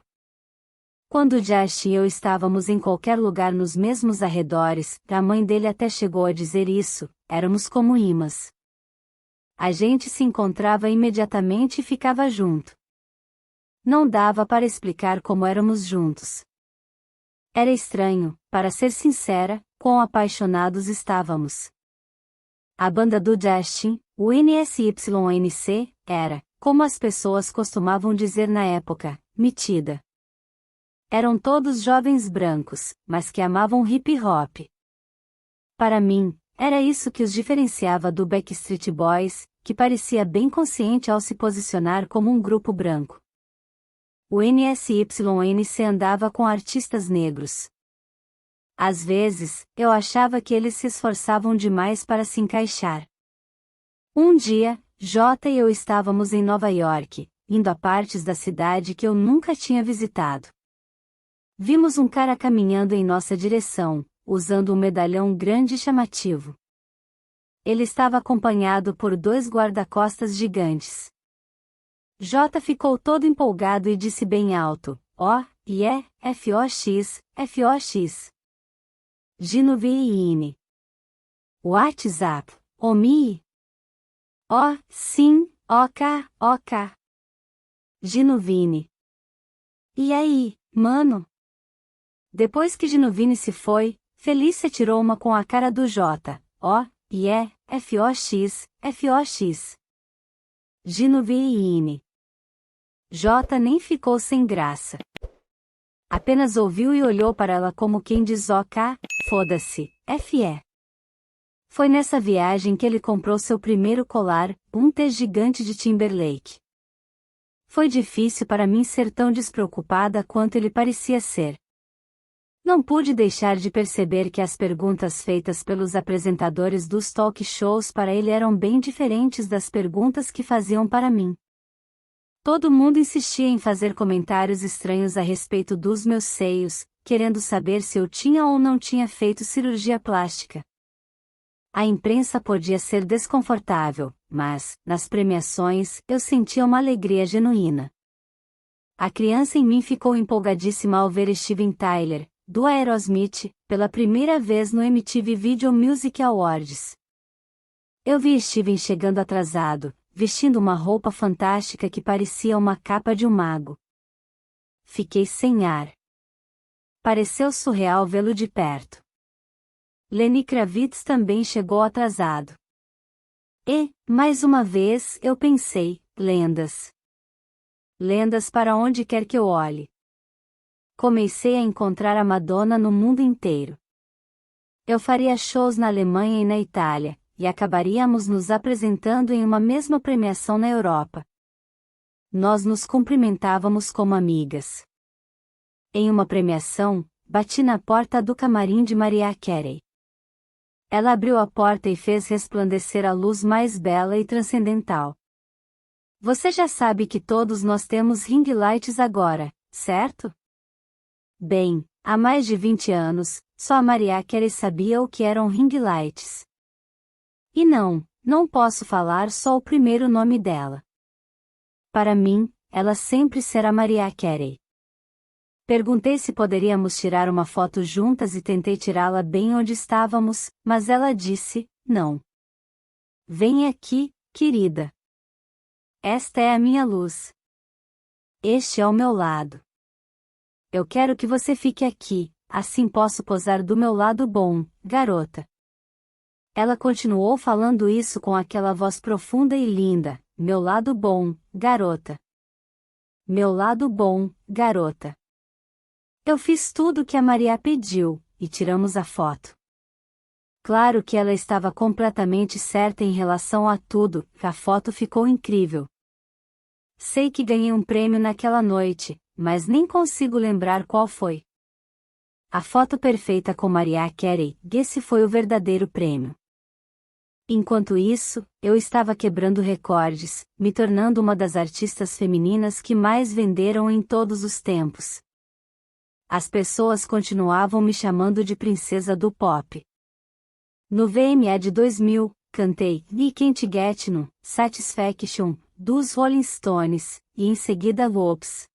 Quando Justin e eu estávamos em qualquer lugar nos mesmos arredores, a mãe dele até chegou a dizer isso, éramos como imãs. A gente se encontrava imediatamente e ficava junto. Não dava para explicar como éramos juntos. Era estranho, para ser sincera, quão apaixonados estávamos. A banda do Justin, o NSYNC, era, como as pessoas costumavam dizer na época, metida. Eram todos jovens brancos, mas que amavam hip hop. Para mim, era isso que os diferenciava do Backstreet Boys, que parecia bem consciente ao se posicionar como um grupo branco. O NSYNC andava com artistas negros. Às vezes, eu achava que eles se esforçavam demais para se encaixar. Um dia, J e eu estávamos em Nova York, indo a partes da cidade que eu nunca tinha visitado. Vimos um cara caminhando em nossa direção, usando um medalhão grande e chamativo. Ele estava acompanhado por 2 guarda-costas gigantes. J ficou todo empolgado e disse bem alto, ó, e é, FOX, FOX. Gino Vini. WhatsApp, Omi. Ó, sim, OK, OK. Gino Vini. E aí, mano? Depois que Gino Vini se foi, Felícia tirou uma com a cara do J, ó, e é, FOX, FOX. Gino Vini. J nem ficou sem graça. Apenas ouviu e olhou para ela como quem diz OK, foda-se, FE. Foi nessa viagem que ele comprou seu primeiro colar, um T gigante de Timberlake. Foi difícil para mim ser tão despreocupada quanto ele parecia ser. Não pude deixar de perceber que as perguntas feitas pelos apresentadores dos talk shows para ele eram bem diferentes das perguntas que faziam para mim. Todo mundo insistia em fazer comentários estranhos a respeito dos meus seios, querendo saber se eu tinha ou não tinha feito cirurgia plástica. A imprensa podia ser desconfortável, mas, nas premiações, eu sentia uma alegria genuína. A criança em mim ficou empolgadíssima ao ver Steven Tyler, do Aerosmith, pela primeira vez no MTV Video Music Awards. Eu vi Steven chegando atrasado, vestindo uma roupa fantástica que parecia uma capa de um mago. Fiquei sem ar. Pareceu surreal vê-lo de perto. Lenny Kravitz também chegou atrasado. E, mais uma vez, eu pensei, lendas. Lendas para onde quer que eu olhe. Comecei a encontrar a Madonna no mundo inteiro. Eu faria shows na Alemanha e na Itália, e acabaríamos nos apresentando em uma mesma premiação na Europa. Nós nos cumprimentávamos como amigas. Em uma premiação, bati na porta do camarim de Mariah Carey. Ela abriu a porta e fez resplandecer a luz mais bela e transcendental. Você já sabe que todos nós temos ring lights agora, certo? Bem, há mais de 20 anos, só a Mariah Carey sabia o que eram ring lights. E não posso falar só o primeiro nome dela. Para mim, ela sempre será Mariah Carey. Perguntei se poderíamos tirar uma foto juntas e tentei tirá-la bem onde estávamos, mas ela disse, não. Vem aqui, querida. Esta é a minha luz. Este é o meu lado. Eu quero que você fique aqui, assim posso posar do meu lado bom, garota. Ela continuou falando isso com aquela voz profunda e linda, meu lado bom, garota. Meu lado bom, garota. Eu fiz tudo o que a Maria pediu, e tiramos a foto. Claro que ela estava completamente certa em relação a tudo, a foto ficou incrível. Sei que ganhei um prêmio naquela noite, mas nem consigo lembrar qual foi. A foto perfeita com Mariah Carey, esse foi o verdadeiro prêmio. Enquanto isso, eu estava quebrando recordes, me tornando uma das artistas femininas que mais venderam em todos os tempos. As pessoas continuavam me chamando de princesa do pop. No VMA de 2000, cantei We Can't Get No Satisfaction, dos Rolling Stones, e em seguida Lopes.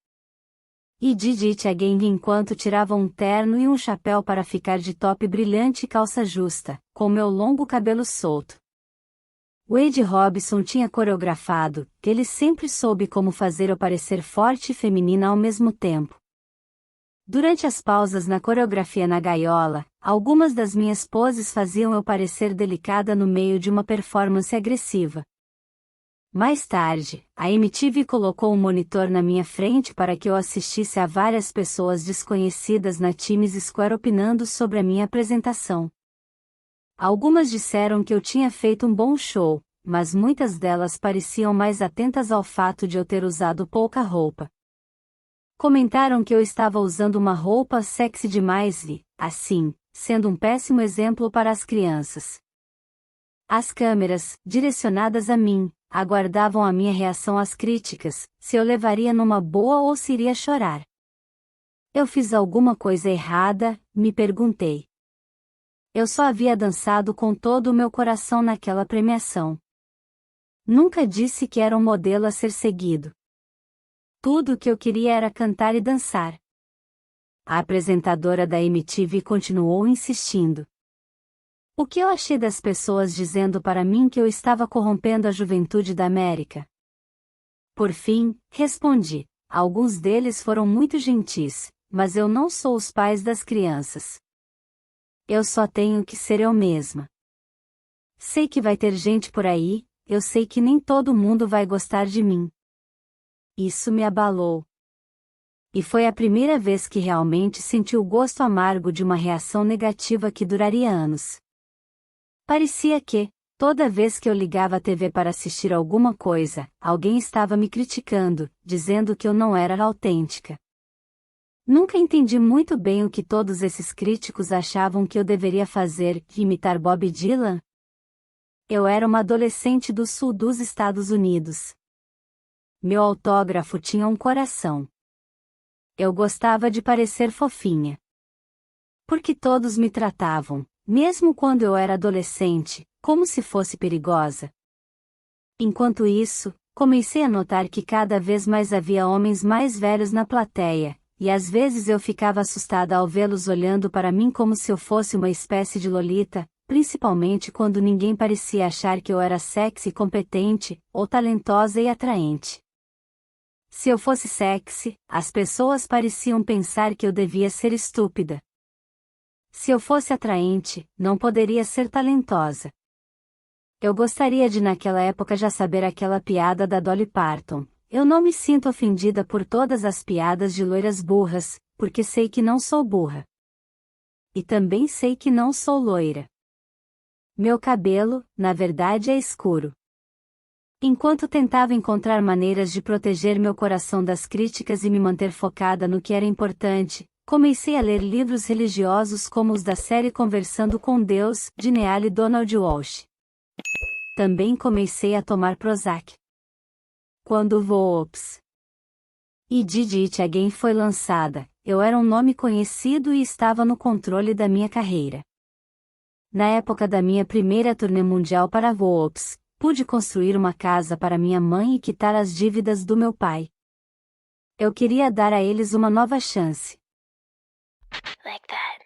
E Did It Again enquanto tirava um terno e um chapéu para ficar de top brilhante e calça justa, com meu longo cabelo solto. Wade Robson tinha coreografado, ele sempre soube como fazer eu parecer forte e feminina ao mesmo tempo. Durante as pausas na coreografia na gaiola, algumas das minhas poses faziam eu parecer delicada no meio de uma performance agressiva. Mais tarde, a MTV colocou um monitor na minha frente para que eu assistisse a várias pessoas desconhecidas na Times Square opinando sobre a minha apresentação. Algumas disseram que eu tinha feito um bom show, mas muitas delas pareciam mais atentas ao fato de eu ter usado pouca roupa. Comentaram que eu estava usando uma roupa sexy demais e, assim, sendo um péssimo exemplo para as crianças. As câmeras, direcionadas a mim, aguardavam a minha reação às críticas, se eu levaria numa boa ou se iria chorar. Eu fiz alguma coisa errada, me perguntei. Eu só havia dançado com todo o meu coração naquela premiação. Nunca disse que era um modelo a ser seguido. Tudo o que eu queria era cantar e dançar. A apresentadora da MTV continuou insistindo. O que eu achei das pessoas dizendo para mim que eu estava corrompendo a juventude da América? Por fim, respondi. Alguns deles foram muito gentis, mas eu não sou os pais das crianças. Eu só tenho que ser eu mesma. Sei que vai ter gente por aí, eu sei que nem todo mundo vai gostar de mim. Isso me abalou. E foi a primeira vez que realmente senti o gosto amargo de uma reação negativa que duraria anos. Parecia que, toda vez que eu ligava a TV para assistir alguma coisa, alguém estava me criticando, dizendo que eu não era autêntica. Nunca entendi muito bem o que todos esses críticos achavam que eu deveria fazer, imitar Bob Dylan? Eu era uma adolescente do sul dos Estados Unidos. Meu autógrafo tinha um coração. Eu gostava de parecer fofinha. Porque todos me tratavam, mesmo quando eu era adolescente, como se fosse perigosa. Enquanto isso, comecei a notar que cada vez mais havia homens mais velhos na plateia, e às vezes eu ficava assustada ao vê-los olhando para mim como se eu fosse uma espécie de lolita, principalmente quando ninguém parecia achar que eu era sexy, competente, ou talentosa e atraente. Se eu fosse sexy, as pessoas pareciam pensar que eu devia ser estúpida. Se eu fosse atraente, não poderia ser talentosa. Eu gostaria de naquela época já saber aquela piada da Dolly Parton. Eu não me sinto ofendida por todas as piadas de loiras burras, porque sei que não sou burra. E também sei que não sou loira. Meu cabelo, na verdade, é escuro. Enquanto tentava encontrar maneiras de proteger meu coração das críticas e me manter focada no que era importante, comecei a ler livros religiosos como os da série Conversando com Deus, de Neale Donald Walsch. Também comecei a tomar Prozac. Quando Whoops! E Did It Again foi lançada, eu era um nome conhecido e estava no controle da minha carreira. Na época da minha primeira turnê mundial para Whoops, pude construir uma casa para minha mãe e quitar as dívidas do meu pai. Eu queria dar a eles uma nova chance. Like that.